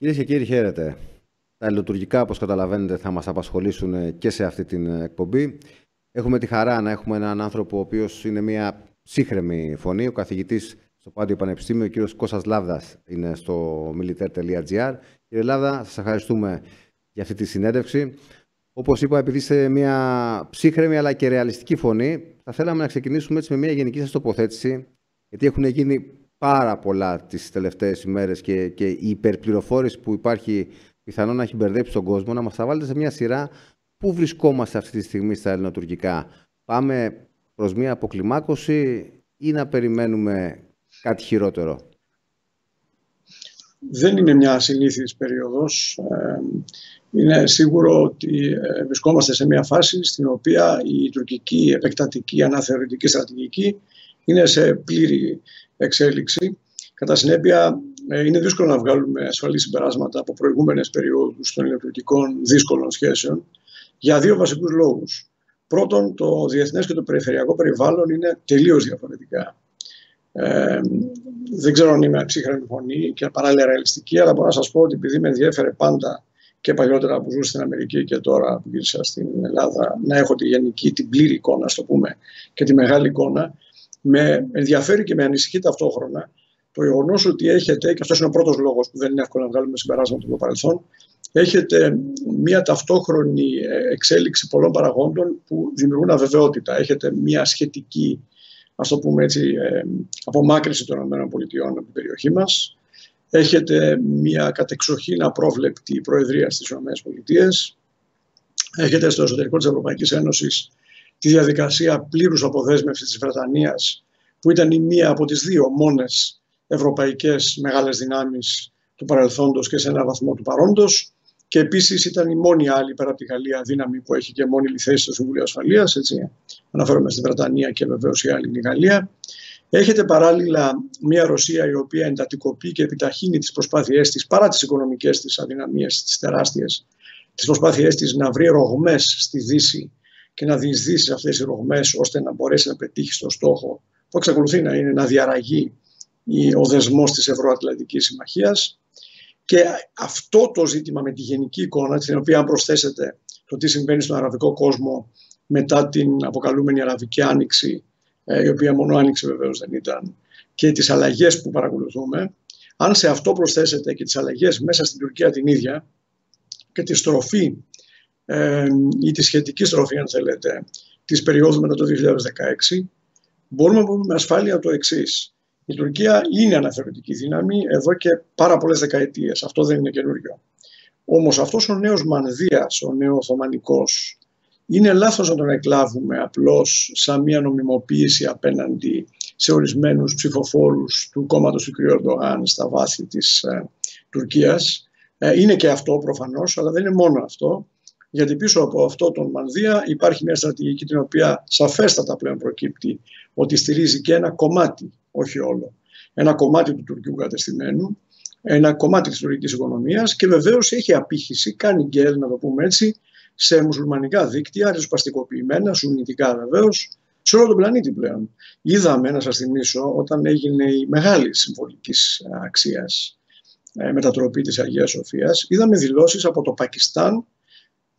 Κυρίες και κύριοι, χαίρετε. Τα ελληνοτουρκικά, όπως καταλαβαίνετε, θα μας απασχολήσουν και σε αυτή την εκπομπή. Έχουμε τη χαρά να έχουμε έναν άνθρωπο ο οποίος είναι μια ψύχρεμη φωνή, ο καθηγητής στο Πάντιο Πανεπιστήμιο, ο κύριος Κώστας Λάβδας, είναι στο militaire.gr. Κύριε Λάβδα, σας ευχαριστούμε για αυτή τη συνέντευξη. Όπως είπα, επειδή είστε μια ψύχρεμη αλλά και ρεαλιστική φωνή, θα θέλαμε να ξεκινήσουμε έτσι με μια γενική σας τοποθέτηση, γιατί έχουν γίνει πάρα πολλά τις τελευταίες ημέρες και η υπερπληροφόρηση που υπάρχει πιθανόν να έχει μπερδέψει τον κόσμο. Να μας τα βάλετε σε μια σειρά. Πού βρισκόμαστε αυτή τη στιγμή στα ελληνοτουρκικά? Πάμε προς μια αποκλιμάκωση ή να περιμένουμε κάτι χειρότερο? Δεν είναι μια ασυνήθις περίοδος. Είναι σίγουρο ότι βρισκόμαστε σε μια φάση στην οποία η τουρκική επεκτατική αναθεωρητική στρατηγική είναι σε πλήρη εξέλιξη. Κατά συνέπεια, είναι δύσκολο να βγάλουμε ασφαλή συμπεράσματα από προηγούμενες περιόδους των ελληνοτουρκικών δύσκολων σχέσεων για δύο βασικούς λόγους. Πρώτον, το διεθνές και το περιφερειακό περιβάλλον είναι τελείως διαφορετικά. Δεν ξέρω αν είμαι ψύχρεμη φωνή και παράλληλα ρεαλιστική, αλλά μπορώ να σας πω ότι επειδή με ενδιέφερε πάντα και παλιότερα που ζούσα στην Αμερική και τώρα που γύρισα στην Ελλάδα να έχω τη γενική, την πλήρη εικόνα, ας το πούμε, και τη μεγάλη εικόνα, με ενδιαφέρει και με ανησυχεί ταυτόχρονα το γεγονός ότι έχετε, και αυτός είναι ο πρώτος λόγος που δεν είναι εύκολο να βγάλουμε συμπεράσματα από το παρελθόν, έχετε μια ταυτόχρονη εξέλιξη πολλών παραγόντων που δημιουργούν αβεβαιότητα. Έχετε μια σχετική, ας το πούμε έτσι, απομάκρυνση των ΗΠΑ από την περιοχή μας. Έχετε μια κατεξοχήν απρόβλεπτη προεδρία στις ΗΠΑ. Έχετε στο εσωτερικό της Ευρωπαϊκής Ένωσης τη διαδικασία πλήρους αποδέσμευσης της Βρετανίας, που ήταν η μία από τις δύο μόνες ευρωπαϊκές μεγάλες δυνάμεις του παρελθόντος και σε έναν βαθμό του παρόντος. Και επίσης ήταν η μόνη άλλη πέρα από τη Γαλλία δύναμη που έχει και μόνη θέση στο Συμβούλιο Ασφαλείας. Έτσι. Αναφέρομαι στη Βρετανία και βεβαίως η άλλη είναι η Γαλλία. Έχετε παράλληλα μια Ρωσία η οποία εντατικοποιεί και επιταχύνει τις προσπάθειές της, παρά τις οικονομικές της αδυναμίες, τις τεράστιες, τις προσπάθειές της να βρει ρογμές στη Δύση και να διεισδύσει αυτές οι ρογμές ώστε να μπορέσει να πετύχει στο στόχο που εξακολουθεί να είναι να διαραγεί ο δεσμός της Ευρωατλαντικής Συμμαχίας. Και αυτό το ζήτημα με τη γενική εικόνα, στην οποία αν προσθέσετε το τι συμβαίνει στον αραβικό κόσμο μετά την αποκαλούμενη Αραβική Άνοιξη, η οποία μόνο άνοιξη βεβαίως δεν ήταν, και τις αλλαγές που παρακολουθούμε, αν σε αυτό προσθέσετε και τις αλλαγές μέσα στην Τουρκία την ίδια και τη στροφή ή τη σχετική στροφή, αν θέλετε, της περίοδου μετά το 2016, μπορούμε να πούμε με ασφάλεια το εξής. Η Τουρκία είναι αναθεωρητική δύναμη εδώ και πάρα πολλές δεκαετίες. Αυτό δεν είναι καινούριο. Όμως αυτός ο νέος Μανδύας, ο νεοοθωμανικός, είναι λάθος να τον εκλάβουμε απλώς σαν μια νομιμοποίηση απέναντι σε ορισμένους ψηφοφόρους του κόμματος του κ. Ερντογάν στα βάθη της Τουρκίας. Είναι και αυτό προφανώς, αλλά δεν είναι μόνο αυτό. Γιατί πίσω από αυτό τον Μανδύα υπάρχει μια στρατηγική την οποία σαφέστατα πλέον προκύπτει ότι στηρίζει και ένα κομμάτι, όχι όλο, ένα κομμάτι του τουρκικού κατεστημένου, ένα κομμάτι της τουρκικής οικονομίας και βεβαίως έχει απήχηση, κάνει γκέλ, να το πούμε έτσι, σε μουσουλμανικά δίκτυα, ριζοσπαστικοποιημένα, σουννιτικά βεβαίως, σε όλο τον πλανήτη πλέον. Είδαμε, να σας θυμίσω, όταν έγινε η μεγάλη συμβολικής αξίας μετατροπή της Αγίας Σοφίας, είδαμε δηλώσεις από το Πακιστάν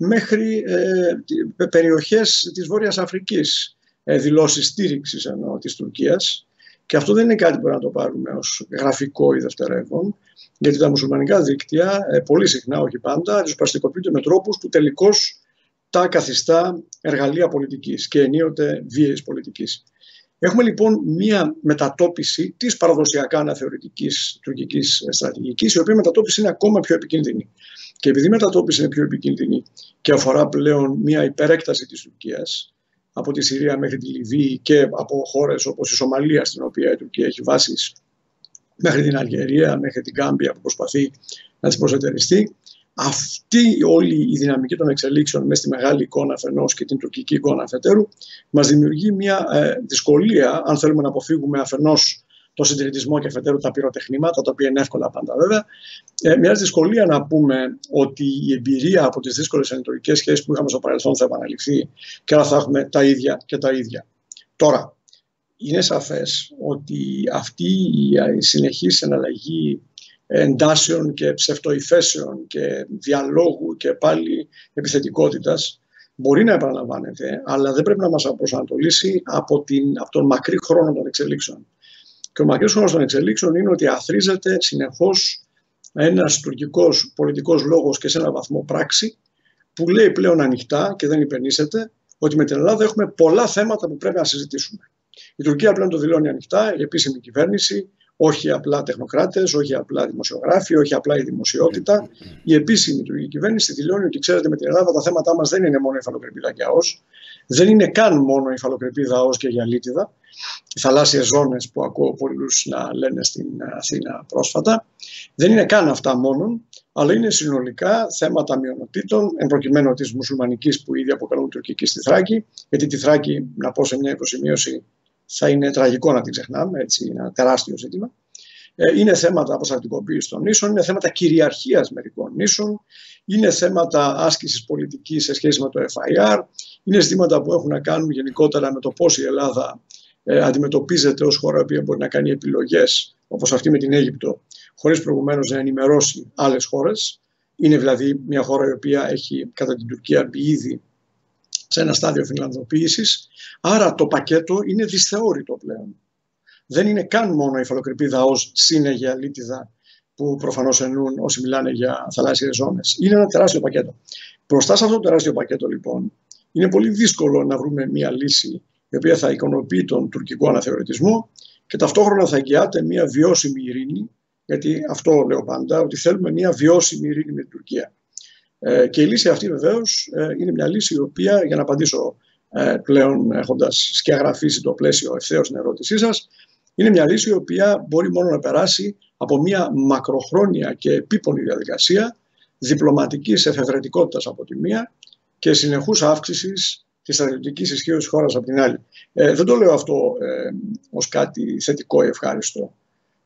μέχρι περιοχές της Βόρειας Αφρικής, δηλώσεις στήριξης εννοώ της Τουρκίας. Και αυτό δεν είναι κάτι που να το πάρουμε ως γραφικό ή δευτερεύον, γιατί τα μουσουλμανικά δίκτυα πολύ συχνά, όχι πάντα, ριζοσπαστικοποιούνται με τρόπους που τελικώς τα καθιστά εργαλεία πολιτικής και ενίοτε βίαιης πολιτικής. Έχουμε λοιπόν μία μετατόπιση της παραδοσιακά αναθεωρητικής τουρκικής στρατηγικής, η οποία μετατόπιση είναι ακόμα πιο επικίνδυνη. Και επειδή η μετατόπιση είναι πιο επικίνδυνη και αφορά πλέον μία υπερέκταση της Τουρκίας, από τη Συρία μέχρι τη Λιβύη και από χώρες όπως η Σομαλία, στην οποία η Τουρκία έχει βάσεις, μέχρι την Αλγερία, μέχρι την Γκάμπια που προσπαθεί να τις προσετεριστεί, αυτή όλη η δυναμική των εξελίξεων μέσα στη μεγάλη εικόνα αφενός και την τουρκική εικόνα αφετέρου μας δημιουργεί μια δυσκολία, αν θέλουμε να αποφύγουμε αφενός το συντηρητισμό και αφετέρου τα πυροτεχνήματα, τα οποία είναι εύκολα πάντα βέβαια, μια δυσκολία να πούμε ότι η εμπειρία από τις δύσκολες ανατολικές σχέσεις που είχαμε στο παρελθόν θα επαναληφθεί και άρα θα έχουμε τα ίδια και τα ίδια. Τώρα, είναι σαφές ότι αυτή η συνεχής εναλλαγή εντάσεων και ψευτοϊφέσεων και διαλόγου και πάλι επιθετικότητας μπορεί να επαναλαμβάνεται, αλλά δεν πρέπει να μας προσανατολίσει από τον μακρύ χρόνο των εξελίξεων. Και ο μακρύς χρόνος των εξελίξεων είναι ότι αθροίζεται συνεχώς ένας τουρκικός πολιτικός λόγος και σε έναν βαθμό πράξη, που λέει πλέον ανοιχτά και δεν υπενήσεται ότι με την Ελλάδα έχουμε πολλά θέματα που πρέπει να συζητήσουμε. Η Τουρκία πλέον το δηλώνει ανοιχτά, η επίσημη κυβέρνηση, όχι απλά τεχνοκράτες, όχι απλά δημοσιογράφοι, όχι απλά η δημοσιότητα. Η επίσημη τουρκική κυβέρνηση δηλώνει ότι, ξέρετε, με την Ελλάδα τα θέματα μας δεν είναι μόνο η υφαλοκρηπίδα και ΑΟΣ, δεν είναι καν μόνο η υφαλοκρηπίδα, ΑΟΣ και η Αλίτιδα, οι θαλάσσιες ζώνες που ακούω πολλούς να λένε στην Αθήνα πρόσφατα. Δεν είναι καν αυτά μόνον, αλλά είναι συνολικά θέματα μειονοτήτων, εν προκειμένου της μουσουλμανικής που ήδη αποκαλούν τουρκική στη Θράκη, γιατί τη Θράκη, να πω σε μια υποσημείωση, θα είναι τραγικό να την ξεχνάμε, έτσι, είναι ένα τεράστιο ζήτημα. Είναι θέματα αποστρατικοποίησης των νήσων, είναι θέματα κυριαρχίας μερικών νήσων, είναι θέματα άσκησης πολιτικής σε σχέση με το FIR, είναι ζητήματα που έχουν να κάνουν γενικότερα με το πώς η Ελλάδα αντιμετωπίζεται ως χώρα που μπορεί να κάνει επιλογές, όπως αυτή με την Αίγυπτο, χωρίς προηγουμένως να ενημερώσει άλλες χώρες. Είναι δηλαδή μια χώρα η οποία έχει κατά την Τουρκία μπει ήδη σε ένα στάδιο φινλανδοποίησης. Άρα το πακέτο είναι δυσθεώρητο πλέον. Δεν είναι καν μόνο η υφαλοκρηπίδα ως σύνεγε αλίτιδα που προφανώς εννοούν όσοι μιλάνε για θαλάσσιες ζώνες. Είναι ένα τεράστιο πακέτο. Μπροστά σε αυτό το τεράστιο πακέτο, λοιπόν, είναι πολύ δύσκολο να βρούμε μια λύση η οποία θα ικανοποιεί τον τουρκικό αναθεωρητισμό και ταυτόχρονα θα εγγυάται μια βιώσιμη ειρήνη, γιατί αυτό λέω πάντα, ότι θέλουμε μια βιώσιμη ειρήνη με την Τουρκία. Και η λύση αυτή βεβαίως είναι μια λύση η οποία, για να απαντήσω πλέον έχοντας σκιαγραφίσει το πλαίσιο ευθέως στην ερώτησή σας, είναι μια λύση η οποία μπορεί μόνο να περάσει από μια μακροχρόνια και επίπονη διαδικασία διπλωματικής εφευρετικότητας από τη μία και συνεχούς αύξησης της στρατιωτικής ισχύως της χώρας από την άλλη. Δεν το λέω αυτό ως κάτι θετικό ή ευχάριστο.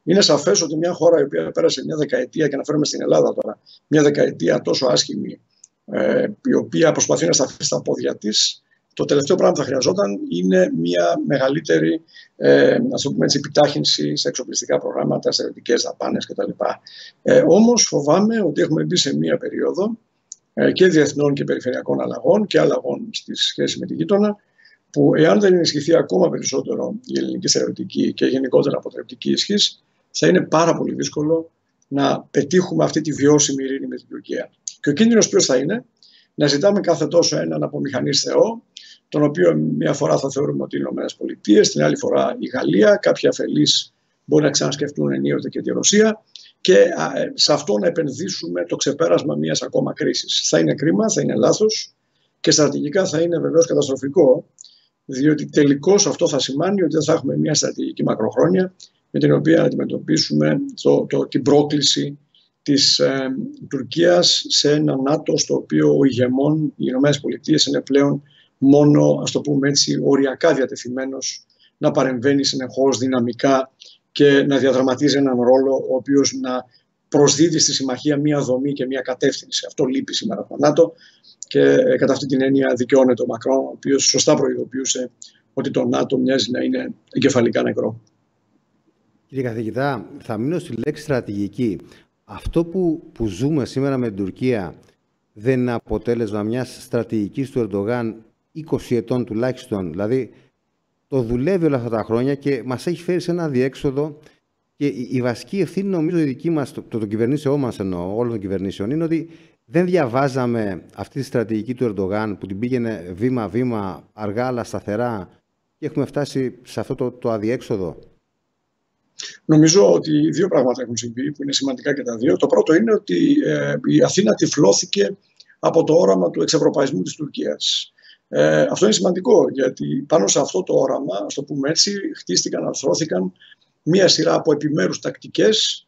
Είναι σαφές ότι μια χώρα η οποία πέρασε μια δεκαετία, και αναφέρομαι στην Ελλάδα τώρα, μια δεκαετία τόσο άσχημη, η οποία προσπαθεί να σταθεί στα πόδια της, το τελευταίο πράγμα που θα χρειαζόταν είναι μια μεγαλύτερη επιτάχυνση σε εξοπλιστικά προγράμματα, σε στρατιωτικές δαπάνες κτλ. Όμως φοβάμαι ότι έχουμε μπει σε μια περίοδο και διεθνών και περιφερειακών αλλαγών και αλλαγών στη σχέση με τη γείτονα, που εάν δεν ενισχυθεί ακόμα περισσότερο η ελληνική στρατιωτική και γενικότερα αποτρεπτική ισχύς, θα είναι πάρα πολύ δύσκολο να πετύχουμε αυτή τη βιώσιμη ειρήνη με την Τουρκία. Και ο κίνδυνος ποιος θα είναι? Να ζητάμε κάθε τόσο έναν απομηχανής Θεό, τον οποίο μια φορά θα θεωρούμε ότι είναι οι ΗΠΑ, την άλλη φορά η Γαλλία, κάποιοι αφελείς μπορεί να ξανασκεφτούν ενίοτε και τη Ρωσία, και σε αυτό να επενδύσουμε το ξεπέρασμα μιας ακόμα κρίσης. Θα είναι κρίμα, θα είναι λάθος και στρατηγικά θα είναι βεβαίως καταστροφικό, διότι τελικώς αυτό θα σημάνει ότι δεν θα έχουμε μια στρατηγική μακροχρόνια με την οποία να αντιμετωπίσουμε την πρόκληση της Τουρκίας σε ένα ΝΑΤΟ στο οποίο ο ηγεμόν, οι Ηνωμένες Πολιτείες, είναι πλέον μόνο, ας το πούμε έτσι, οριακά διατεθειμένος να παρεμβαίνει συνεχώς δυναμικά και να διαδραματίζει έναν ρόλο ο οποίος να προσδίδει στη συμμαχία μία δομή και μία κατεύθυνση. Αυτό λείπει σήμερα από το ΝΑΤΟ και κατά αυτή την έννοια δικαιώνεται ο Μακρόν, ο οποίος σωστά προειδοποιούσε ότι το ΝΑΤΟ μοιάζει να είναι εγκεφαλικά νεκρό. Κύριε καθηγητά, θα μείνω στη λέξη στρατηγική. Αυτό που ζούμε σήμερα με την Τουρκία δεν είναι αποτέλεσμα μιας στρατηγικής του Ερντογάν 20 ετών τουλάχιστον? Δηλαδή, το δουλεύει όλα αυτά τα χρόνια και μας έχει φέρει σε ένα αδιέξοδο. Και η βασική ευθύνη, νομίζω, η δική μας, των κυβερνήσεών μας εννοώ, όλων των κυβερνήσεων, είναι ότι δεν διαβάζαμε αυτή τη στρατηγική του Ερντογάν που την πήγαινε βήμα-βήμα, αργά αλλά σταθερά, και έχουμε φτάσει σε αυτό το αδιέξοδο. Νομίζω ότι δύο πράγματα έχουν συμβεί που είναι σημαντικά και τα δύο. Το πρώτο είναι ότι η Αθήνα τυφλώθηκε από το όραμα του εξευρωπαϊσμού της Τουρκίας. Αυτό είναι σημαντικό, γιατί πάνω σε αυτό το όραμα, ας το πούμε έτσι, χτίστηκαν, αρθρώθηκαν μία σειρά από επιμέρους τακτικές,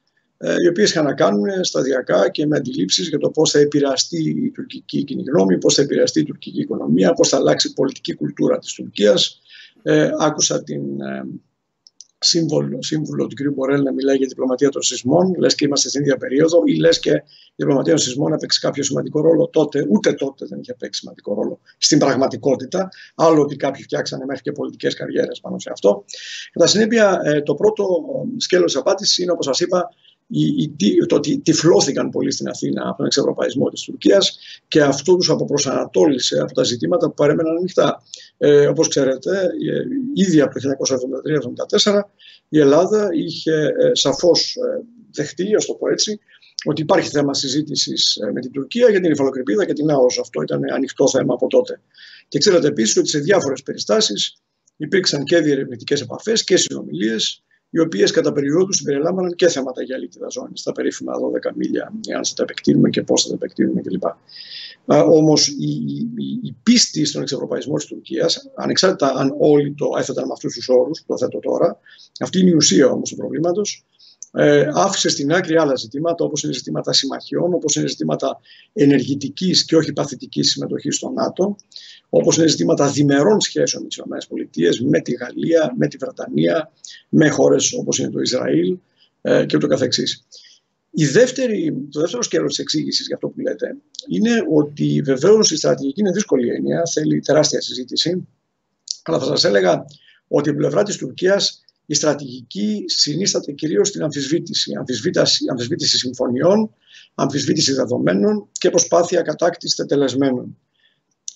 οι οποίες είχαν να κάνουν σταδιακά και με αντιλήψεις για το πώς θα επηρεαστεί η τουρκική κοινή γνώμη, πώς θα επηρεαστεί η τουρκική οικονομία, πώς θα αλλάξει η πολιτική κουλτούρα της Τουρκίας. Άκουσα την σύμβουλο του κ. Μπορέλ να μιλάει για διπλωματία των σεισμών, λες και είμαστε στην ίδια περίοδο, ή λες και η διπλωματία των σεισμών έπαιξε κάποιο σημαντικό ρόλο τότε? Ούτε τότε δεν είχε παίξει σημαντικό ρόλο στην πραγματικότητα. Άλλο ότι κάποιοι φτιάξανε μέχρι και πολιτικές καριέρες πάνω σε αυτό. Κατά συνέπεια, το πρώτο σκέλος της απάντησης είναι, όπως σας είπα, το ότι τυφλώθηκαν πολύ στην Αθήνα από τον εξευρωπαϊσμό της Τουρκίας και αυτό τους αποπροσανατόλισε από τα ζητήματα που παρέμεναν ανοιχτά. Όπως ξέρετε, ήδη από το 1973-1974 η Ελλάδα είχε σαφώς δεχτεί, ας το πω έτσι, ότι υπάρχει θέμα συζήτησης με την Τουρκία για την υφαλοκρηπίδα και την ΑΟΣ. Αυτό ήταν ανοιχτό θέμα από τότε. Και ξέρετε επίσης ότι σε διάφορες περιστάσεις υπήρξαν και διερευνητικές επαφές και συνομιλίες, οι οποίες κατά περιόδους συμπεριλάμβαναν και θέματα για αλήτιδα ζώνης, τα περίφημα 12 μίλια, αν θα τα επεκτείνουμε και πώς θα τα επεκτείνουμε κλπ. Όμως η πίστη στον εξευρωπαϊσμό της Τουρκίας, ανεξάρτητα αν όλοι το έθεταν με αυτούς τους όρους, το θέτω τώρα, αυτή είναι η ουσία όμως του προβλήματος, άφησε στην άκρη άλλα ζητήματα, όπως είναι ζητήματα συμμαχιών, όπως είναι ζητήματα ενεργητικής και όχι παθητικής συμμετοχής στο ΝΑΤΟ, όπως είναι ζητήματα διμερών σχέσεων με τις ΗΠΑ, με τη Γαλλία, με τη Βρετανία, με χώρες όπως είναι το Ισραήλ και ούτω καθεξής. Το δεύτερο σκέλος της εξήγησης για αυτό που λέτε είναι ότι βεβαίως η στρατηγική είναι δύσκολη έννοια, θέλει τεράστια συζήτηση, αλλά θα σας έλεγα ότι από την πλευρά της Τουρκίας η στρατηγική συνίσταται κυρίως στην αμφισβήτηση συμφωνιών, αμφισβήτηση δεδομένων και προσπάθεια κατάκτησης τετελεσμένων.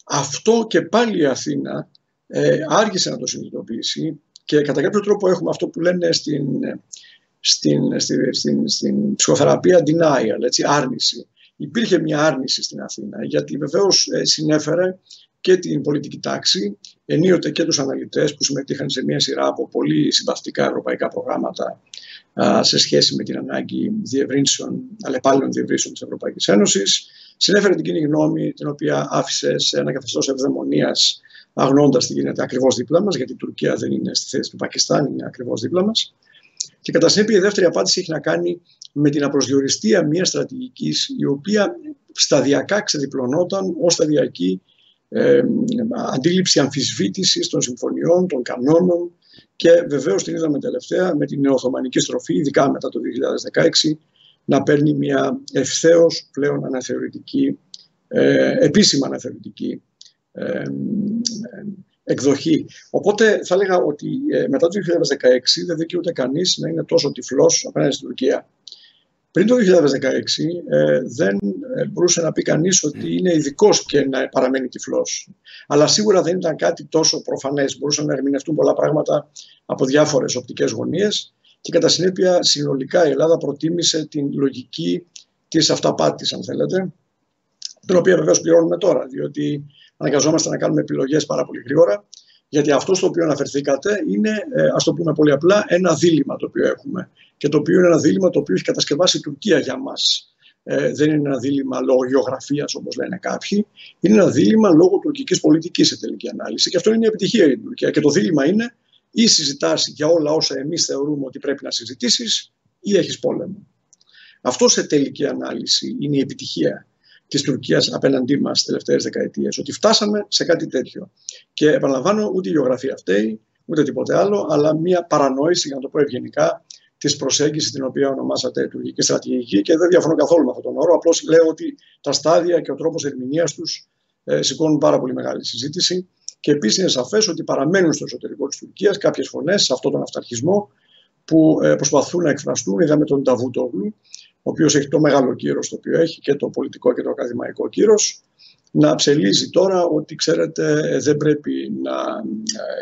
Αυτό και πάλι η Αθήνα άργησε να το συνειδητοποιήσει και κατά κάποιο τρόπο έχουμε αυτό που λένε στην ψυχοθεραπεία denial, έτσι, άρνηση. Υπήρχε μια άρνηση στην Αθήνα γιατί βεβαίως συνέφερε και την πολιτική τάξη, ενίοτε και τους αναλυτές που συμμετείχαν σε μια σειρά από πολύ συμπαθητικά ευρωπαϊκά προγράμματα σε σχέση με την ανάγκη αλλεπάλληλων διευρύνσεων της Ευρωπαϊκής Ένωσης. Συνέφερε την κοινή γνώμη, την οποία άφησε σε ένα καθεστώς ευδαιμονίας, αγνοώντας τι γίνεται ακριβώς δίπλα μας, γιατί η Τουρκία δεν είναι στη θέση του Πακιστάν, είναι ακριβώς δίπλα μας. Και κατά συνέπεια η δεύτερη απάντηση έχει να κάνει με την απροσδιοριστία μιας στρατηγικής, η οποία σταδιακά ξεδιπλωνόταν ως σταδιακή αντίληψη αμφισβήτησης των συμφωνιών, των κανόνων και βεβαίως την είδαμε τελευταία με την νεοοθωμανική στροφή, ειδικά μετά το 2016, να παίρνει μια ευθέως πλέον αναθεωρητική, επίσημα αναθεωρητική εκδοχή. Οπότε θα έλεγα ότι μετά το 2016 δεν δικαιούται κανείς να είναι τόσο τυφλός απέναντι στην Τουρκία. Πριν το 2016 δεν μπορούσε να πει κανείς ότι είναι ειδικός και να παραμένει τυφλός. Αλλά σίγουρα δεν ήταν κάτι τόσο προφανές. Μπορούσαν να ερμηνευτούν πολλά πράγματα από διάφορες οπτικές γωνίες και κατά συνέπεια συνολικά η Ελλάδα προτίμησε την λογική της αυταπάτης, αν θέλετε, την οποία βεβαίως πληρώνουμε τώρα, διότι αναγκαζόμαστε να κάνουμε επιλογές πάρα πολύ γρήγορα, γιατί αυτό στο οποίο αναφερθήκατε είναι, ας το πούμε πολύ απλά, ένα δίλημμα το οποίο έχουμε. Και το οποίο είναι ένα δίλημμα το οποίο έχει κατασκευάσει η Τουρκία για μας. Δεν είναι ένα δίλημμα λόγω γεωγραφίας, όπως λένε κάποιοι. Είναι ένα δίλημμα λόγω τουρκικής πολιτικής σε τελική ανάλυση. Και αυτό είναι η επιτυχία για την Τουρκία. Και το δίλημμα είναι ή συζητάς για όλα όσα εμείς θεωρούμε ότι πρέπει να συζητήσεις, ή έχεις πόλεμο. Αυτό σε τελική ανάλυση είναι η επιτυχία της Τουρκίας απέναντί μας τις τελευταίες δεκαετίες. Ότι φτάσαμε σε κάτι τέτοιο. Και επαναλαμβάνω, ούτε η γεωγραφία φταίει, ούτε τίποτε άλλο, αλλά μια παρανόηση, για να το πω ευγενικά, της προσέγγισης την οποία ονομάσατε τουρκική στρατηγική, και δεν διαφωνώ καθόλου με αυτόν τον όρο. Απλώς λέω ότι τα στάδια και ο τρόπος ερμηνείας τους σηκώνουν πάρα πολύ μεγάλη συζήτηση. Και επίσης είναι σαφές ότι παραμένουν στο εσωτερικό της Τουρκίας κάποιες φωνές σε αυτόν τον αυταρχισμό που προσπαθούν να εκφραστούν. Είδαμε τον Νταβούτογλου, ο οποίος έχει το μεγάλο κύρος το οποίο έχει, και το πολιτικό και το ακαδημαϊκό κύρος, να ψελίζει τώρα ότι, ξέρετε, δεν πρέπει να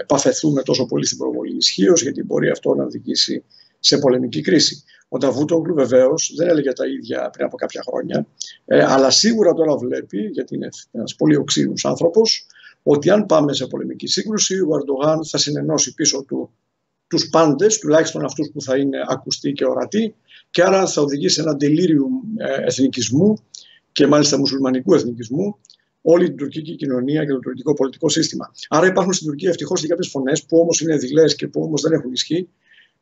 επαφεθούμε τόσο πολύ στην προβολή ισχύως, γιατί μπορεί αυτό να οδηγήσει σε πολεμική κρίση. Ο Νταβούτογλου βεβαίως δεν έλεγε τα ίδια πριν από κάποια χρόνια, αλλά σίγουρα τώρα βλέπει, γιατί είναι ένας πολύ οξύνους άνθρωπος, ότι αν πάμε σε πολεμική σύγκρουση, ο Ερντογάν θα συνενώσει πίσω του τους πάντες, τουλάχιστον αυτούς που θα είναι ακουστοί και ορατοί, και άρα θα οδηγήσει σε ένα delirium εθνικισμού και μάλιστα μουσουλμανικού εθνικισμού όλη την τουρκική κοινωνία και το τουρκικό πολιτικό σύστημα. Άρα υπάρχουν στην Τουρκία ευτυχώς και κάποιες φωνές που όμως είναι δειλές και που όμως δεν έχουν ισχύ,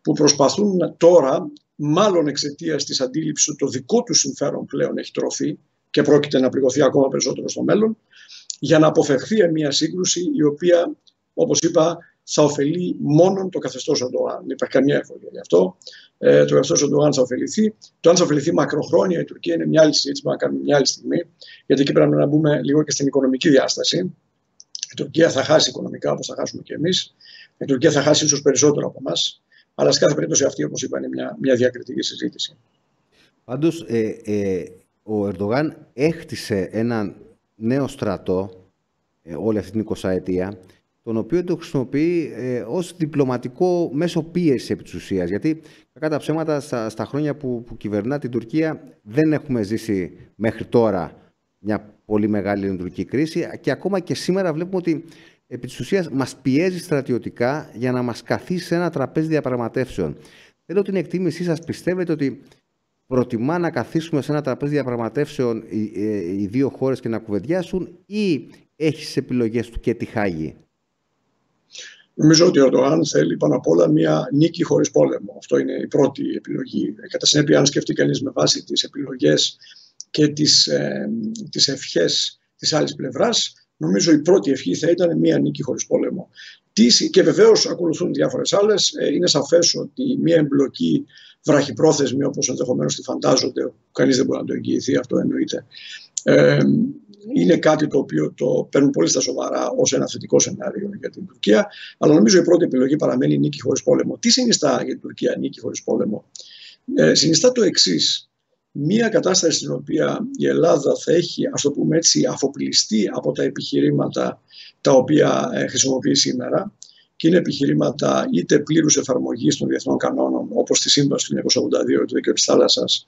που προσπαθούν τώρα, μάλλον εξαιτίας της αντίληψης ότι το δικό του συμφέρον πλέον έχει τρωθεί και πρόκειται να πληγωθεί ακόμα περισσότερο στο μέλλον, για να αποφευχθεί μια σύγκρουση η οποία, όπως είπα, θα ωφελεί μόνο το καθεστώς Ερντογάν. Δεν υπάρχει καμία εμφανία γι' αυτό. Το καθεστώς Ερντογάν θα ωφεληθεί. Το αν θα ωφεληθεί μακροχρόνια η Τουρκία είναι μια άλλη συζήτηση που να κάνουμε μια άλλη στιγμή, γιατί εκεί πρέπει να μπούμε λίγο και στην οικονομική διάσταση. Η Τουρκία θα χάσει οικονομικά, όπως θα χάσουμε και εμείς. Η Τουρκία θα χάσει ίσως περισσότερο από εμάς. Αλλά σε κάθε περίπτωση αυτή, όπως είπα, είναι μια διακριτική συζήτηση. Πάντως, ο Ερντογάν έχτισε έναν νέο στρατό όλη αυτή την 20ετία, τον οποίο το χρησιμοποιεί ως διπλωματικό μέσο πίεση επί της ουσίας. Γιατί, κακά τα ψέματα, στα χρόνια που κυβερνά την Τουρκία δεν έχουμε ζήσει μέχρι τώρα μια πολύ μεγάλη ελληνοτουρκική κρίση και ακόμα και σήμερα βλέπουμε ότι επί της ουσίας μας πιέζει στρατιωτικά για να μας καθίσει σε ένα τραπέζι διαπραγματεύσεων. Θέλω την εκτίμησή σας. Πιστεύετε ότι προτιμά να καθίσουμε σε ένα τραπέζι διαπραγματεύσεων οι δύο χώρες και να κουβεντιάσουν, ή έχει τις επιλογές του και τη Χάγη? Νομίζω ότι ο Ερντογάν θέλει πάνω απ' όλα μια νίκη χωρίς πόλεμο. Αυτό είναι η πρώτη επιλογή. Κατά συνέπεια, αν σκεφτεί κανείς με βάση τις επιλογές και τις ευχές της άλλης πλευράς, νομίζω η πρώτη ευχή θα ήταν μια νίκη χωρίς πόλεμο. Και βεβαίως ακολουθούν διάφορες άλλες. Είναι σαφές ότι μια εμπλοκή βραχυπρόθεσμη, όπως ενδεχομένως τη φαντάζονται, κανείς δεν μπορεί να το εγγυηθεί, αυτό εννοείται, είναι κάτι το οποίο το παίρνουν πολύ στα σοβαρά ως ένα θετικό σενάριο για την Τουρκία. Αλλά νομίζω η πρώτη επιλογή παραμένει νίκη χωρίς πόλεμο. Τι συνιστά για την Τουρκία νίκη χωρίς πόλεμο? Συνιστά το εξής. Μία κατάσταση στην οποία η Ελλάδα θα έχει, ας το πούμε έτσι, αφοπλιστεί από τα επιχειρήματα τα οποία χρησιμοποιεί σήμερα, και είναι επιχειρήματα είτε πλήρους εφαρμογής των διεθνών κανόνων, όπως τη Σύμβαση του 1982 του Δικαίου της Θάλασσας,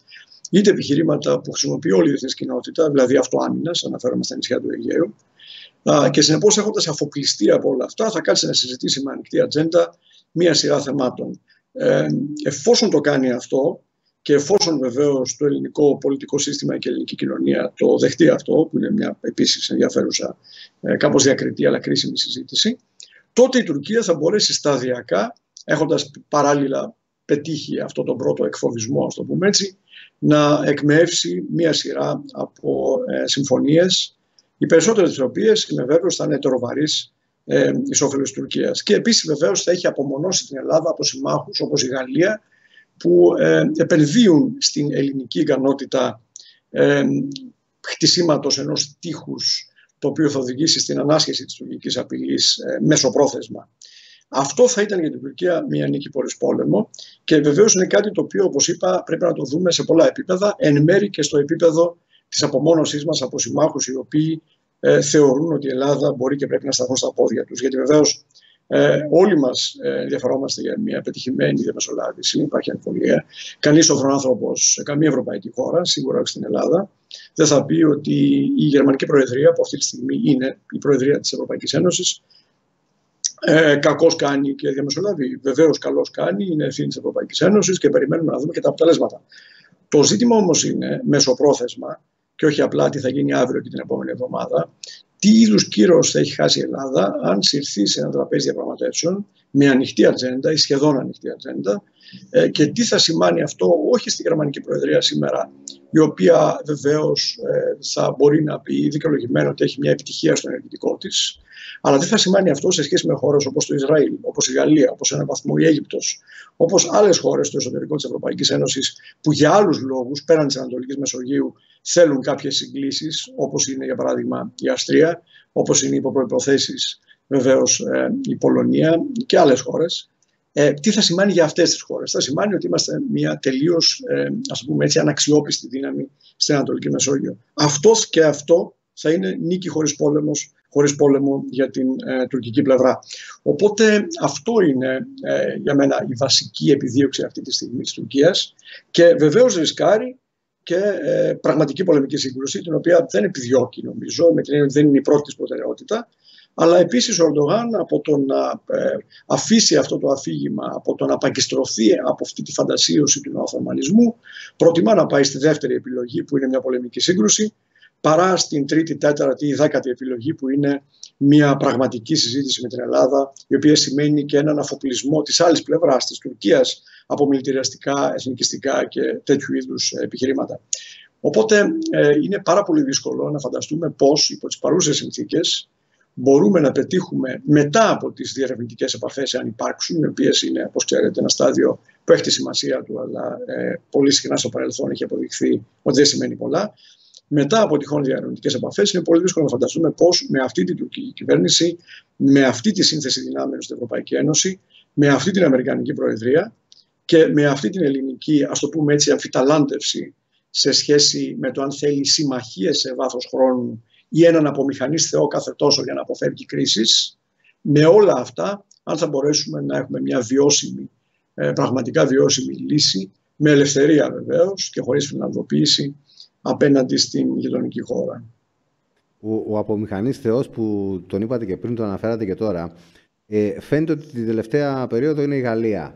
είτε επιχειρήματα που χρησιμοποιεί όλη η διεθνής κοινότητα, δηλαδή αυτοάμυνας, αναφέρομαι στα νησιά του Αιγαίου. Και συνεπώς, έχοντας αφοπλιστεί από όλα αυτά, θα κάτσει να συζητήσει με ανοιχτή ατζέντα μία σειρά θεμάτων. Εφόσον το κάνει αυτό, και εφόσον βεβαίως το ελληνικό πολιτικό σύστημα και η ελληνική κοινωνία το δεχτεί αυτό, που είναι μια επίσης ενδιαφέρουσα, κάπως διακριτή αλλά κρίσιμη συζήτηση, τότε η Τουρκία θα μπορέσει σταδιακά, έχοντας παράλληλα πετύχει αυτό τον πρώτο εκφοβισμό, ας το πούμε έτσι, να εκμεύσει μία σειρά από συμφωνίες, οι περισσότερες τις οποίες, είμαι βέβαιος, θα είναι ετεροβαρείς εις όφελος της Τουρκίας. Και επίσης βεβαίως θα έχει απομονώσει την Ελλάδα από συμμάχους όπως η Γαλλία, που επενδύουν στην ελληνική ικανότητα χτισήματος ενός τείχους, το οποίο θα οδηγήσει στην ανάσχεση της τουρκικής απειλής μεσοπρόθεσμα. Αυτό θα ήταν για την Τουρκία μια νίκη χωρίς πόλεμο, και βεβαίως είναι κάτι το οποίο, όπως είπα, πρέπει να το δούμε σε πολλά επίπεδα, εν μέρη και στο επίπεδο της απομόνωσής μας από συμμάχους οι οποίοι θεωρούν ότι η Ελλάδα μπορεί και πρέπει να σταθούν στα πόδια τους. Γιατί βεβαίως όλοι μας ενδιαφερόμαστε για μια πετυχημένη διαμεσολάβηση, δεν υπάρχει αμφιβολία. Κανείς σοφρός άνθρωπος σε καμία ευρωπαϊκή χώρα, σίγουρα όχι στην Ελλάδα, δεν θα πει ότι η Γερμανική Προεδρία, που αυτή τη στιγμή είναι η Προεδρία της Ευρωπαϊκής Ένωσης, κακώς κάνει και διαμεσολαβεί. Βεβαίως καλώς κάνει, είναι ευθύνη της Ευρωπαϊκής Ένωσης και περιμένουμε να δούμε και τα αποτελέσματα. Το ζήτημα όμως είναι μεσοπρόθεσμα, και όχι απλά τι θα γίνει αύριο και την επόμενη εβδομάδα, τι είδους κύρος θα έχει χάσει η Ελλάδα αν συρθεί σε ένα τραπέζι διαπραγματεύσεων με ανοιχτή ατζέντα ή σχεδόν ανοιχτή ατζέντα, και τι θα σημάνει αυτό όχι στη Γερμανική Προεδρία σήμερα, η οποία βεβαίως θα μπορεί να πει δικαιολογημένο ότι έχει μια επιτυχία στο ενεργητικό της, αλλά τι θα σημάνει αυτό σε σχέση με χώρες όπως το Ισραήλ, όπως η Γαλλία, όπως σε έναν βαθμό η Αίγυπτος, όπως άλλες χώρες στο εσωτερικό της Ευρωπαϊκής Ένωσης, που για άλλους λόγους πέραν της Ανατολικής Μεσογείου θέλουν κάποιες συγκλήσεις, όπως είναι για παράδειγμα η Αυστρία, όπως είναι υπό προϋποθέσεις βεβαίως η Πολωνία και άλλες χώρες. Τι θα σημάνει για αυτές τις χώρες? Θα σημάνει ότι είμαστε μια τελείως ας πούμε έτσι, αναξιόπιστη δύναμη στην Ανατολική Μεσόγειο. Αυτό θα είναι νίκη χωρίς πόλεμο για την τουρκική πλευρά. Οπότε αυτό είναι για μένα η βασική επιδίωξη αυτή τη στιγμή της Τουρκίας, και βεβαίως ρισκάρει και πραγματική πολεμική σύγκρουση, την οποία δεν επιδιώκει, νομίζω, με την έννοια ότι δεν είναι η πρώτη της προτεραιότητα. Αλλά επίσης ο Ερντογάν, από το να αφήσει αυτό το αφήγημα, από το να απαγκιστρωθεί από αυτή τη φαντασίωση του νεοοθωμανισμού, προτιμά να πάει στη δεύτερη επιλογή, που είναι μια πολεμική σύγκρουση, παρά στην τρίτη, τέταρτη ή δέκατη επιλογή, που είναι μια πραγματική συζήτηση με την Ελλάδα, η οποία σημαίνει και έναν αφοπλισμό της άλλης πλευράς, της Τουρκίας, από μιλιταριστικά, εθνικιστικά και τέτοιου είδους επιχειρήματα. Οπότε είναι πάρα πολύ δύσκολο να φανταστούμε πώς υπό τις παρούσες συνθήκες μπορούμε να πετύχουμε μετά από τις διερευνητικές επαφές, αν υπάρξουν, οι οποίες είναι, όπως ξέρετε, ένα στάδιο που έχει τη σημασία του, αλλά πολύ συχνά στο παρελθόν έχει αποδειχθεί ότι δεν σημαίνει πολλά. Μετά από τυχόν διερευνητικές επαφές, είναι πολύ δύσκολο να φανταστούμε πώς με αυτή την τουρκική κυβέρνηση, με αυτή τη σύνθεση δυνάμεων στην Ευρωπαϊκή Ένωση, με αυτή την Αμερικανική Προεδρία και με αυτή την ελληνική, ας το πούμε έτσι, αμφιταλάντευση σε σχέση με το αν θέλει συμμαχίες σε βάθος χρόνου ή έναν απομηχανής Θεό κάθε τόσο για να αποφεύγει κρίσεις. Με όλα αυτά, αν θα μπορέσουμε να έχουμε μια βιώσιμη, πραγματικά βιώσιμη λύση, με ελευθερία βεβαίως και χωρίς φιλανθρωποίηση απέναντι στην γειτονική χώρα. Ο απομηχανής Θεός που τον είπατε και πριν, τον αναφέρατε και τώρα, φαίνεται ότι την τελευταία περίοδο είναι η Γαλλία.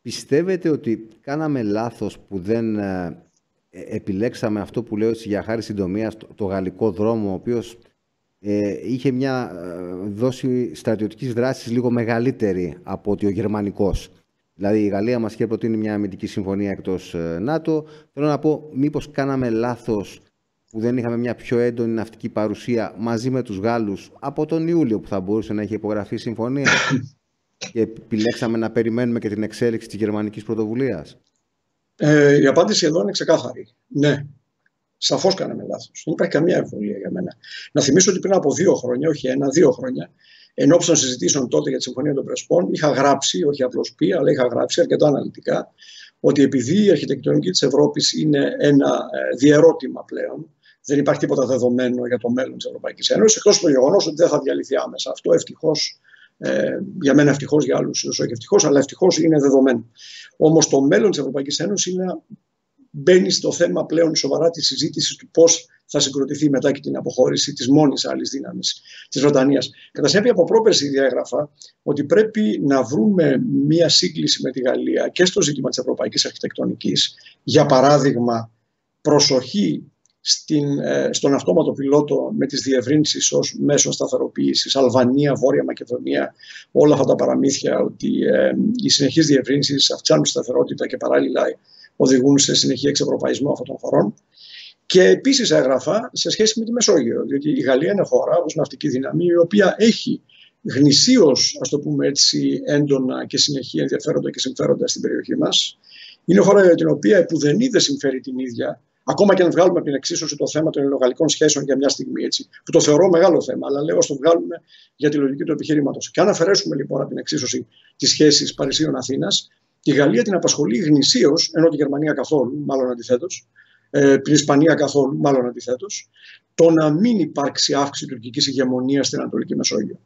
Πιστεύετε ότι κάναμε λάθος που δεν επιλέξαμε αυτό που λέω για χάρη συντομίας, το γαλλικό δρόμο, ο οποίος είχε μια δόση στρατιωτικής δράσης λίγο μεγαλύτερη από ότι ο γερμανικός? Δηλαδή η Γαλλία μας είχε προτείνει μια αμυντική συμφωνία εκτός ΝΑΤΟ. Θέλω να πω, μήπως κάναμε λάθος που δεν είχαμε μια πιο έντονη ναυτική παρουσία μαζί με τους Γάλλους από τον Ιούλιο που θα μπορούσε να έχει υπογραφεί συμφωνία και επιλέξαμε να περιμένουμε και την εξέλιξη της γερμανικής πρωτοβουλίας? Η απάντηση εδώ είναι ξεκάθαρη. Ναι, σαφώς κάναμε λάθος. Δεν υπάρχει καμία εμβολία για μένα. Να θυμίσω ότι πριν από 2 χρόνια, όχι 1-2 χρόνια, ενώπιον των συζητήσεων τότε για τη Συμφωνία των Πρεσπών, είχα γράψει, όχι απλώς πει, αλλά είχα γράψει αρκετά αναλυτικά, ότι επειδή η αρχιτεκτονική της Ευρώπης είναι ένα διερώτημα πλέον, δεν υπάρχει τίποτα δεδομένο για το μέλλον της Ευρωπαϊκής Ένωσης, εκτός από το γεγονός ότι δεν θα διαλυθεί άμεσα. Αυτό ευτυχώς, για μένα ευτυχώς, για άλλους όχι ευτυχώς, αλλά ευτυχώς είναι δεδομένο. Όμως το μέλλον της Ευρωπαϊκής Ένωσης μπαίνει στο θέμα πλέον σοβαρά τη συζήτηση του πώς θα συγκροτηθεί μετά και την αποχώρηση της μόνης άλλης δύναμης της Βρετανίας. Κατά συνέπεια, από πρόπερση διάγραφα ότι πρέπει να βρούμε μία σύγκληση με τη Γαλλία και στο ζήτημα της ευρωπαϊκής αρχιτεκτονικής. Για παράδειγμα, προσοχή στον αυτόματο πιλότο με τις διευρύνσεις ως μέσο σταθεροποίησης, Αλβανία, Βόρεια Μακεδονία, όλα αυτά τα παραμύθια ότι οι συνεχείς διευρύνσεις αυξάνουν τη σταθερότητα και παράλληλα οδηγούν σε συνεχή εξευρωπαϊσμό αυτών των χωρών. Και επίσης έγραφα σε σχέση με τη Μεσόγειο, διότι η Γαλλία είναι χώρα ως ναυτική δύναμη η οποία έχει γνησίως, ας το πούμε έτσι, έντονα και συνεχή ενδιαφέροντα και συμφέροντα στην περιοχή μας. Είναι χώρα για την οποία επουδενή δεν συμφέρει την ίδια, ακόμα και αν βγάλουμε από την εξίσωση το θέμα των ελληνογαλλικών σχέσεων για μια στιγμή, έτσι, που το θεωρώ μεγάλο θέμα, αλλά λέω ας το βγάλουμε για τη λογική του επιχειρήματος. Και αν αφαιρέσουμε λοιπόν από την εξίσωση τις σχέσεις Παρισίων-Αθήνας, η Γαλλία την απασχολεί γνησίως, ενώ τη Γερμανία καθόλου, μάλλον αντιθέτως, την Ισπανία καθόλου, μάλλον αντιθέτως, το να μην υπάρξει αύξηση τουρκικής ηγεμονίας στην Ανατολική Μεσόγειο.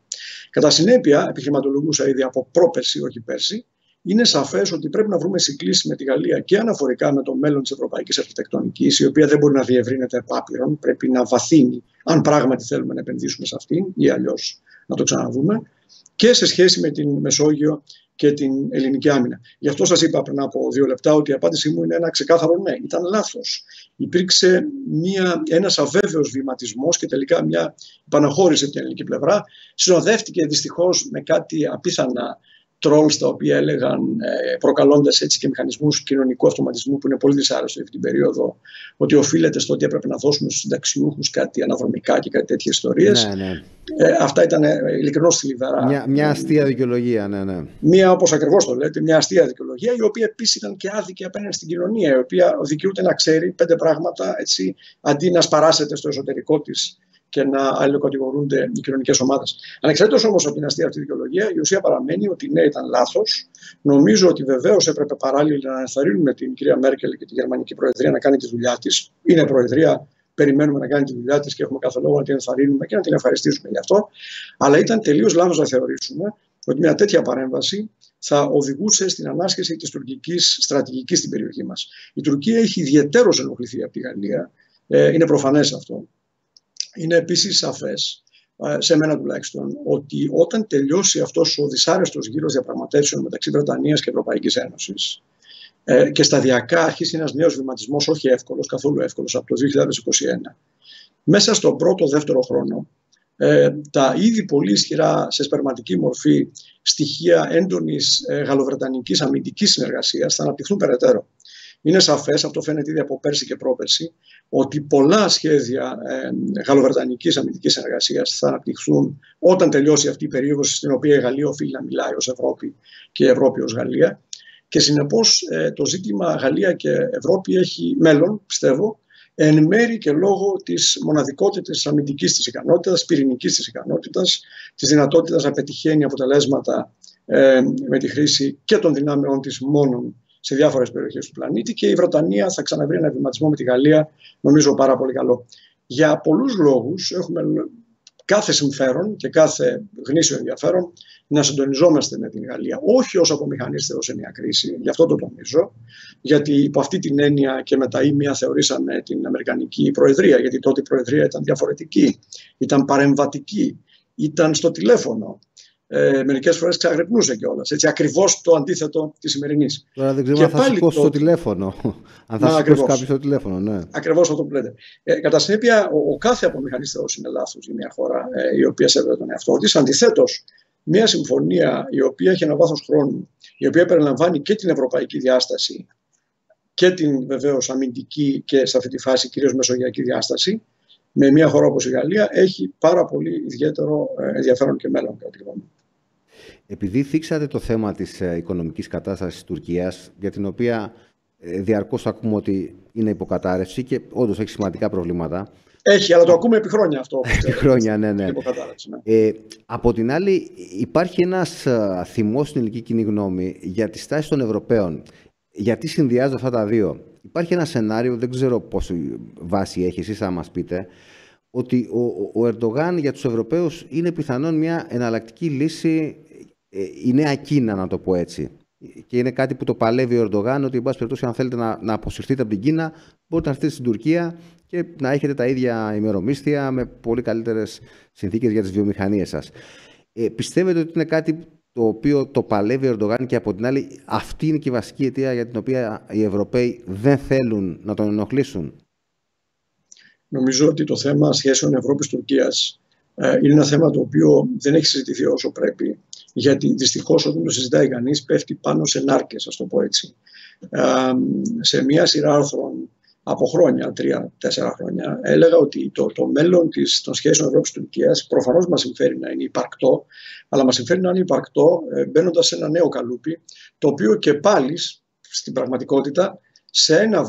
Κατά συνέπεια, επιχειρηματολογούσα ήδη από πρόπερση, όχι πέρσι, είναι σαφές ότι πρέπει να βρούμε συγκλήσεις με τη Γαλλία και αναφορικά με το μέλλον της ευρωπαϊκής αρχιτεκτονικής, η οποία δεν μπορεί να διευρύνεται επάπειρον, πρέπει να βαθύνει, αν πράγματι θέλουμε να επενδύσουμε σε αυτήν, ή αλλιώς να το ξαναδούμε, και σε σχέση με την Μεσόγειο και την ελληνική άμυνα. Γι' αυτό σας είπα πριν από 2 λεπτά ότι η απάντησή μου είναι ένα ξεκάθαρο ναι. Ήταν λάθος. Υπήρξε ένας αβέβαιος βηματισμός και τελικά μια επαναχώρηση από την ελληνική πλευρά. Συνοδεύτηκε δυστυχώς με κάτι απίθανα τρόλς τα οποία έλεγαν, προκαλώντας έτσι και μηχανισμούς κοινωνικού αυτοματισμού που είναι πολύ δυσάρεστο αυτή την περίοδο, ότι οφείλεται στο ότι έπρεπε να δώσουμε στους συνταξιούχους κάτι αναδρομικά και κάτι τέτοιες ιστορίες. Ναι. Αυτά ήταν ειλικρινώς θλιβερά. Μια αστεία δικαιολογία, ναι. Μια, όπως ακριβώς το λέτε, μια αστεία δικαιολογία, η οποία επίσης ήταν και άδικη απέναντι στην κοινωνία, η οποία δικαιούται να ξέρει 5 πράγματα, έτσι, αντί να σπαράσεται στο εσωτερικό της και να αλληλοκατηγορούνται οι κοινωνικές ομάδες. Ανεξαρτήτως όμως από την αστεία αυτή δικαιολογία, η ουσία παραμένει ότι ναι, ήταν λάθος. Νομίζω ότι βεβαίως έπρεπε παράλληλα να ενθαρρύνουμε την κυρία Μέρκελ και τη Γερμανική Προεδρία να κάνει τη δουλειά της. Είναι Προεδρία, περιμένουμε να κάνει τη δουλειά της και έχουμε κάθε λόγο να την ενθαρρύνουμε και να την ευχαριστήσουμε γι' αυτό. Αλλά ήταν τελείως λάθος να θεωρήσουμε ότι μια τέτοια παρέμβαση θα οδηγούσε στην ανάσχεση της τουρκικής στρατηγικής στην περιοχή μας. Η Τουρκία έχει ιδιαιτέρως ενοχληθεί από τη Γαλλία. Είναι προφανές αυτό. Είναι επίσης σαφές, σε μένα τουλάχιστον, ότι όταν τελειώσει αυτός ο δυσάρεστος γύρος διαπραγματεύσεων μεταξύ Βρετανίας και Ευρωπαϊκής Ένωσης και σταδιακά αρχίσει ένας νέος βηματισμός, όχι εύκολος, καθόλου εύκολος, από το 2021, μέσα στον πρώτο-δεύτερο χρόνο, τα ήδη πολύ ισχυρά σε σπερματική μορφή στοιχεία έντονης γαλλοβρετανικής αμυντικής συνεργασίας θα αναπτυχθούν περαιτέρω. Είναι σαφές, αυτό φαίνεται ήδη από πέρσι και πρόπερσι, ότι πολλά σχέδια γαλλοβρετανικής αμυντικής συνεργασίας θα αναπτυχθούν όταν τελειώσει αυτή η περίοδος στην οποία η Γαλλία οφείλει να μιλάει ως Ευρώπη και η Ευρώπη ως Γαλλία. Και συνεπώς το ζήτημα Γαλλία και Ευρώπη έχει μέλλον, πιστεύω, εν μέρη και λόγω της μοναδικότητας της αμυντικής της ικανότητας, πυρηνικής της ικανότητας, της δυνατότητας να πετυχαίνει αποτελέσματα με τη χρήση και των δυνάμεών της μόνον σε διάφορες περιοχές του πλανήτη και η Βρετανία θα ξαναβρει ένα βηματισμό με τη Γαλλία, νομίζω πάρα πολύ καλό. Για πολλούς λόγους έχουμε κάθε συμφέρον και κάθε γνήσιο ενδιαφέρον να συντονιζόμαστε με την Γαλλία. Όχι ως απομηχανίστευο σε μια κρίση, γι' αυτό το τονίζω, γιατί υπό αυτή την έννοια και με τα ήμια θεωρήσαμε την Αμερικανική Προεδρία, γιατί τότε η Προεδρία ήταν διαφορετική, ήταν παρεμβατική, ήταν στο τηλέφωνο. Μερικές φορές ξαγρυπνούσε κιόλας. Έτσι, ακριβώς το αντίθετο της σημερινής. Τώρα δεν ξέρω αν θα σηκώσει το τηλέφωνο. Αν θα σηκώσει κάποιος το τηλέφωνο, ναι. Ακριβώς αυτό που λέτε. Κατά συνέπεια, ο κάθε απομηχανίστευος είναι λάθος για μια χώρα η οποία σέβεται τον εαυτό της. Αντιθέτως, μια συμφωνία η οποία έχει ένα βάθος χρόνου, η οποία περιλαμβάνει και την ευρωπαϊκή διάσταση και την βεβαίως αμυντική και σε αυτή τη φάση κυρίως μεσογειακή διάσταση, με μια χώρα όπως η Γαλλία, έχει πάρα πολύ ιδιαίτερο ενδιαφέρον και μέλλον, κατά τη γνώμη μου. Επειδή θίξατε το θέμα της οικονομικής κατάστασης της Τουρκίας, για την οποία διαρκώς ακούμε ότι είναι υποκατάρρευση και όντως έχει σημαντικά προβλήματα. Έχει, αλλά το ακούμε επί χρόνια αυτό. Επί χρόνια, ναι. Ναι. Από την άλλη, υπάρχει ένας θυμός στην ελληνική κοινή γνώμη για τη στάση των Ευρωπαίων. Γιατί συνδυάζονται αυτά τα δύο. Υπάρχει ένα σενάριο, δεν ξέρω πόση βάση έχει, εσείς θα μας πείτε, ότι ο Ερντογάν για τους Ευρωπαίους είναι πιθανόν μια εναλλακτική λύση, η νέα Κίνα, να το πω έτσι. Και είναι κάτι που το παλεύει ο Ερντογάν, ότι εν πάση περιπτώσει, αν θέλετε να αποσυρθείτε από την Κίνα, μπορείτε να έρθετε στην Τουρκία και να έχετε τα ίδια ημερομίσθια με πολύ καλύτερες συνθήκες για τις βιομηχανίες σας. Πιστεύετε ότι είναι κάτι το οποίο το παλεύει ο Ερντογάν και από την άλλη αυτή είναι και η βασική αιτία για την οποία οι Ευρωπαίοι δεν θέλουν να τον ενοχλήσουν? Νομίζω ότι το θέμα σχέσεων Ευρώπης-Τουρκίας είναι ένα θέμα το οποίο δεν έχει συζητηθεί όσο πρέπει, γιατί δυστυχώς όταν το συζητάει κανείς πέφτει πάνω σε νάρκες, ας το πω έτσι. Σε μια σειρά άρθρων από χρόνια, 3-4 χρόνια, έλεγα ότι το μέλλον των σχέσεων Ευρώπης-Τουρκίας προφανώς μας συμφέρει να είναι υπαρκτό, αλλά μας συμφέρει να είναι υπαρκτό μπαίνοντας σε ένα νέο καλούπι, το οποίο και πάλι στην πραγματικότητα σε ένα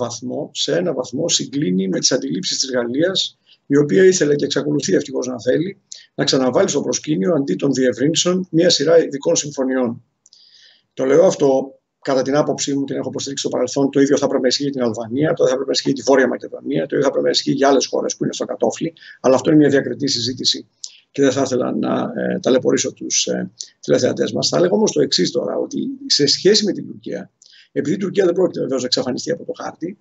βαθμό συγκλίνει με τις αντιλήψεις της Γαλλίας, η οποία ήθελε και εξακολουθεί ευτυχώς να θέλει να ξαναβάλει στο προσκήνιο αντί των διευρύνσεων μια σειρά ειδικών συμφωνιών. Το λέω αυτό. Κατά την άποψή μου, την έχω υποστηρίξει στο παρελθόν, το ίδιο θα πρέπει να ισχύει για την Αλβανία, το ίδιο θα πρέπει να ισχύει για τη Βόρεια Μακεδονία, το ίδιο θα πρέπει να ισχύει για άλλες χώρες που είναι στο κατόφλι. Αλλά αυτό είναι μια διακριτή συζήτηση και δεν θα ήθελα να ταλαιπωρήσω τους τηλεθεατές μας. Θα έλεγα όμως το εξής τώρα, ότι σε σχέση με την Τουρκία, επειδή η Τουρκία δεν πρόκειται βεβαίως να εξαφανιστεί από το χάρτη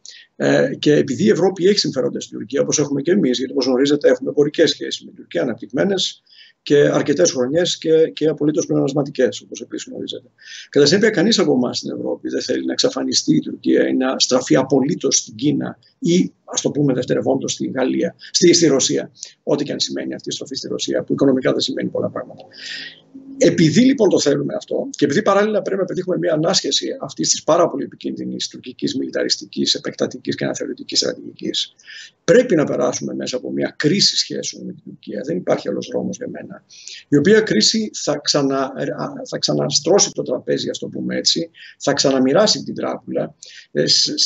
και επειδή η Ευρώπη έχει συμφέροντα στην Τουρκία, όπως έχουμε και εμείς, γιατί όπως γνωρίζετε έχουμε εμπορικές σχέσεις με την Τουρκία αναπτυγμένες και αρκετές χρονιές και απολύτως πλεονασματικές, όπως επίσης γνωρίζετε. Κατά συνέπεια, κανείς από εμάς στην Ευρώπη δεν θέλει να εξαφανιστεί η Τουρκία ή να στραφεί απολύτως στην Κίνα ή, ας το πούμε δευτερευόντως, στη Γαλλία, στη Ρωσία. Ό,τι και αν σημαίνει αυτή η στροφή στη Ρωσία, που οικονομικά δεν σημαίνει πολλά πράγματα. Επειδή λοιπόν το θέλουμε αυτό και επειδή παράλληλα πρέπει να πετύχουμε μια ανάσχεση αυτής της πάρα πολύ επικίνδυνης τουρκικής, μιλιταριστικής, επεκτατικής και αναθεωρητικής στρατηγικής, πρέπει να περάσουμε μέσα από μια κρίση σχέσεων με την Τουρκία. Δεν υπάρχει άλλος δρόμος για μένα. Η οποία κρίση θα ξαναστρώσει το τραπέζι, ας το πούμε έτσι, θα ξαναμοιράσει την τράπουλα,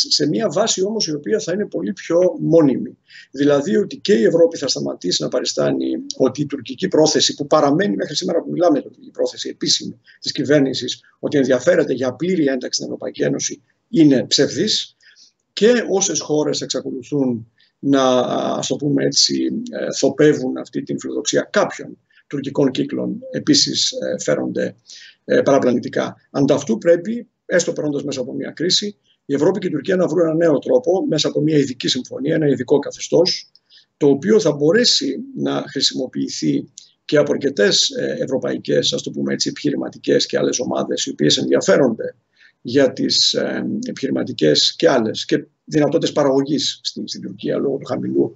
σε μια βάση όμως η οποία θα είναι πολύ πιο μόνιμη. Δηλαδή ότι και η Ευρώπη θα σταματήσει να παριστάνει ότι η τουρκική πρόθεση που παραμένει μέχρι σήμερα που μιλάμε, η πρόθεση επίσημη της κυβέρνησης ότι ενδιαφέρεται για πλήρη ένταξη στην Ευρωπαϊκή Ένωση είναι ψευδής, και όσες χώρες εξακολουθούν να, ας το πούμε έτσι, θοπεύουν αυτή την φιλοδοξία κάποιων τουρκικών κύκλων, επίσης φέρονται παραπλανητικά. Ανταυτού πρέπει, έστω περνώντας μέσα από μια κρίση, η Ευρώπη και η Τουρκία να βρουν ένα νέο τρόπο μέσα από μια ειδική συμφωνία, ένα ειδικό καθεστώς, το οποίο θα μπορέσει να χρησιμοποιηθεί και από αρκετές ευρωπαϊκές, ας το πούμε έτσι, επιχειρηματικές και άλλες ομάδες, οι οποίες ενδιαφέρονται για τις επιχειρηματικές και άλλες και δυνατότητες παραγωγής στην Τουρκία λόγω του χαμηλού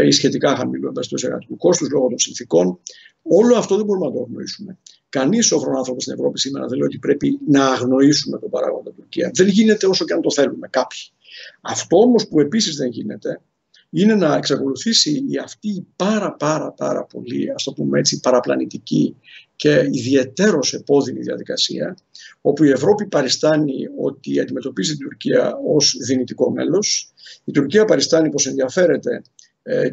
ή σχετικά χαμηλού εργατικού κόστους, λόγω των συνθήκων. Όλο αυτό δεν μπορούμε να το αγνοήσουμε. Κανείς σόφρον άνθρωπος στην Ευρώπη σήμερα δεν λέει ότι πρέπει να αγνοήσουμε τον παράγοντα Τουρκία. Δεν γίνεται όσο και αν το θέλουμε κάποιοι. Αυτό όμως που επίσης δεν γίνεται είναι να εξακολουθήσει η αυτή πάρα πολύ, ας το πούμε έτσι, παραπλανητική και ιδιαιτέρως επώδυνη διαδικασία, όπου η Ευρώπη παριστάνει ότι αντιμετωπίζει την Τουρκία ως δυνητικό μέλος, η Τουρκία παριστάνει πως ενδιαφέρεται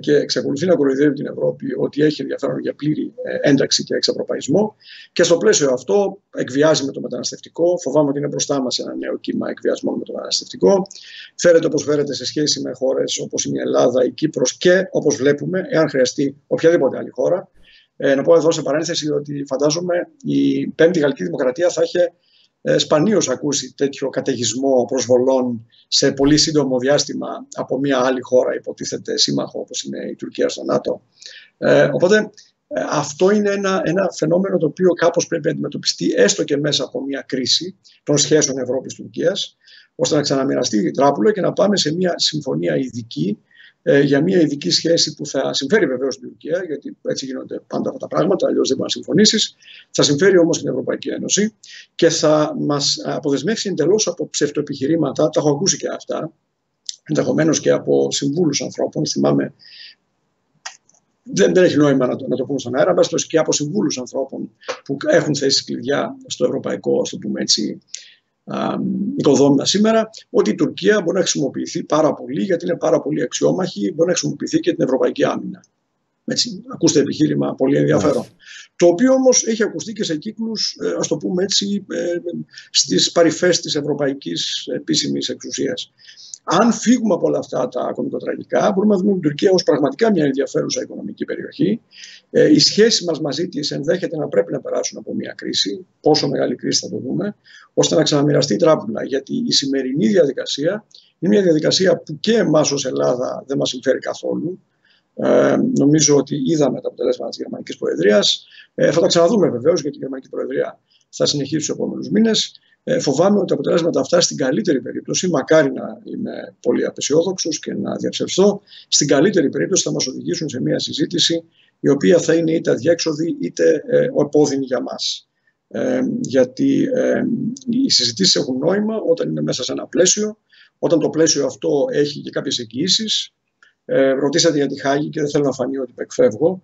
και εξακολουθεί να κοροϊδεύει την Ευρώπη ότι έχει ενδιαφέρον για πλήρη ένταξη και εξευρωπαϊσμό. Και στο πλαίσιο αυτό εκβιάζει με το μεταναστευτικό. Φοβάμαι ότι είναι μπροστά μας ένα νέο κύμα εκβιασμών με το μεταναστευτικό. Φέρεται όπως φέρεται σε σχέση με χώρες όπως είναι η Ελλάδα, η Κύπρος και όπως βλέπουμε, εάν χρειαστεί οποιαδήποτε άλλη χώρα. Να πω εδώ σε παρένθεση ότι φαντάζομαι η Πέμπτη Γαλλική Δημοκρατία θα είχε σπανίως ακούσει τέτοιο καταιγισμό προσβολών σε πολύ σύντομο διάστημα από μια άλλη χώρα υποτίθεται σύμμαχο όπως είναι η Τουρκία στο ΝΑΤΟ. Οπότε αυτό είναι ένα φαινόμενο το οποίο κάπως πρέπει να αντιμετωπιστεί έστω και μέσα από μια κρίση των σχέσεων Ευρώπης-Τουρκίας, ώστε να ξαναμοιραστεί η τράπουλα και να πάμε σε μια συμφωνία ειδική για μια ειδική σχέση που θα συμφέρει βεβαίως την Τουρκία, γιατί έτσι γίνονται πάντα αυτά τα πράγματα, αλλιώς δεν μπορεί να συμφωνήσεις. Θα συμφέρει όμως την Ευρωπαϊκή Ένωση και θα μας αποδεσμεύσει εντελώς από ψευτοεπιχειρήματα. Τα έχω ακούσει και αυτά, ενδεχομένως και από συμβούλους ανθρώπων. Θυμάμαι, δεν έχει νόημα να το πούμε στον αέρα, αλλά και από συμβούλους ανθρώπων που έχουν θέσει κλειδιά στο ευρωπαϊκό, ας το πούμε έτσι, οικοδόμημα σήμερα, ότι η Τουρκία μπορεί να χρησιμοποιηθεί πάρα πολύ, γιατί είναι πάρα πολύ αξιόμαχη, μπορεί να χρησιμοποιηθεί και την ευρωπαϊκή άμυνα. Έτσι, ακούστε επιχείρημα πολύ ενδιαφέρον. Το οποίο όμως έχει ακουστεί και σε κύκλους, ας το πούμε έτσι, στις παρυφές της ευρωπαϊκής επίσημης εξουσίας. Αν φύγουμε από όλα αυτά τα κωμικοτραγικά, μπορούμε να δούμε την Τουρκία ως πραγματικά μια ενδιαφέρουσα οικονομική περιοχή. Οι σχέσεις μας μαζί της ενδέχεται να πρέπει να περάσουν από μια κρίση, πόσο μεγάλη κρίση θα το δούμε, ώστε να ξαναμοιραστεί η τράπουλα. Γιατί η σημερινή διαδικασία είναι μια διαδικασία που και εμάς ως Ελλάδα δεν μας συμφέρει καθόλου. Νομίζω ότι είδαμε τα αποτελέσματα της Γερμανικής Προεδρίας. Θα τα ξαναδούμε βεβαίως, γιατί η Γερμανική Προεδρία θα συνεχίσει τους επόμενους μήνες. Φοβάμαι ότι τα αποτελέσματα αυτά στην καλύτερη περίπτωση, μακάρι να είμαι πολύ απεσιόδοξος και να διαψευστώ, στην καλύτερη περίπτωση θα μας οδηγήσουν σε μια συζήτηση η οποία θα είναι είτε αδιέξοδη είτε επώδυνη για μας. Γιατί οι συζητήσεις έχουν νόημα όταν είναι μέσα σε ένα πλαίσιο, όταν το πλαίσιο αυτό έχει και κάποιες εγγυήσεις. Ρωτήσατε για τη Χάγη και δεν θέλω να φανεί ότι εκφεύγω.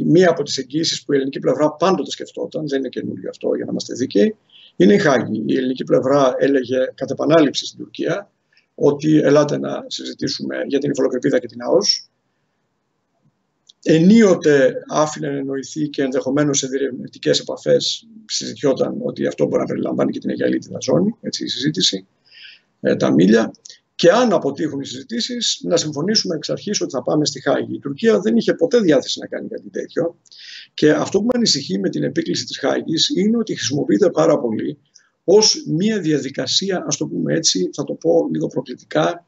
Μία από τις εγγυήσεις που η ελληνική πλευρά πάντοτε σκεφτόταν, δεν είναι καινούριο αυτό για να είμαστε δίκαιοι, είναι η Χάγη. Η ελληνική πλευρά έλεγε κατ' επανάληψη στην Τουρκία ότι ελάτε να συζητήσουμε για την υφαλοκρηπίδα και την ΑΟΣ. Ενίοτε άφηνε να εννοηθεί και ενδεχομένως σε διερευνητικές επαφές συζητιόταν ότι αυτό μπορεί να περιλαμβάνει και την Αιγαλίτιδα ζώνη, έτσι η συζήτηση, τα μίλια. Και αν αποτύχουν οι συζητήσεις, να συμφωνήσουμε εξ αρχής ότι θα πάμε στη Χάγη. Η Τουρκία δεν είχε ποτέ διάθεση να κάνει κάτι τέτοιο. Και αυτό που με ανησυχεί με την επίκληση της Χάγης είναι ότι χρησιμοποιείται πάρα πολύ ως μια διαδικασία, ας το πούμε έτσι, θα το πω λίγο προκλητικά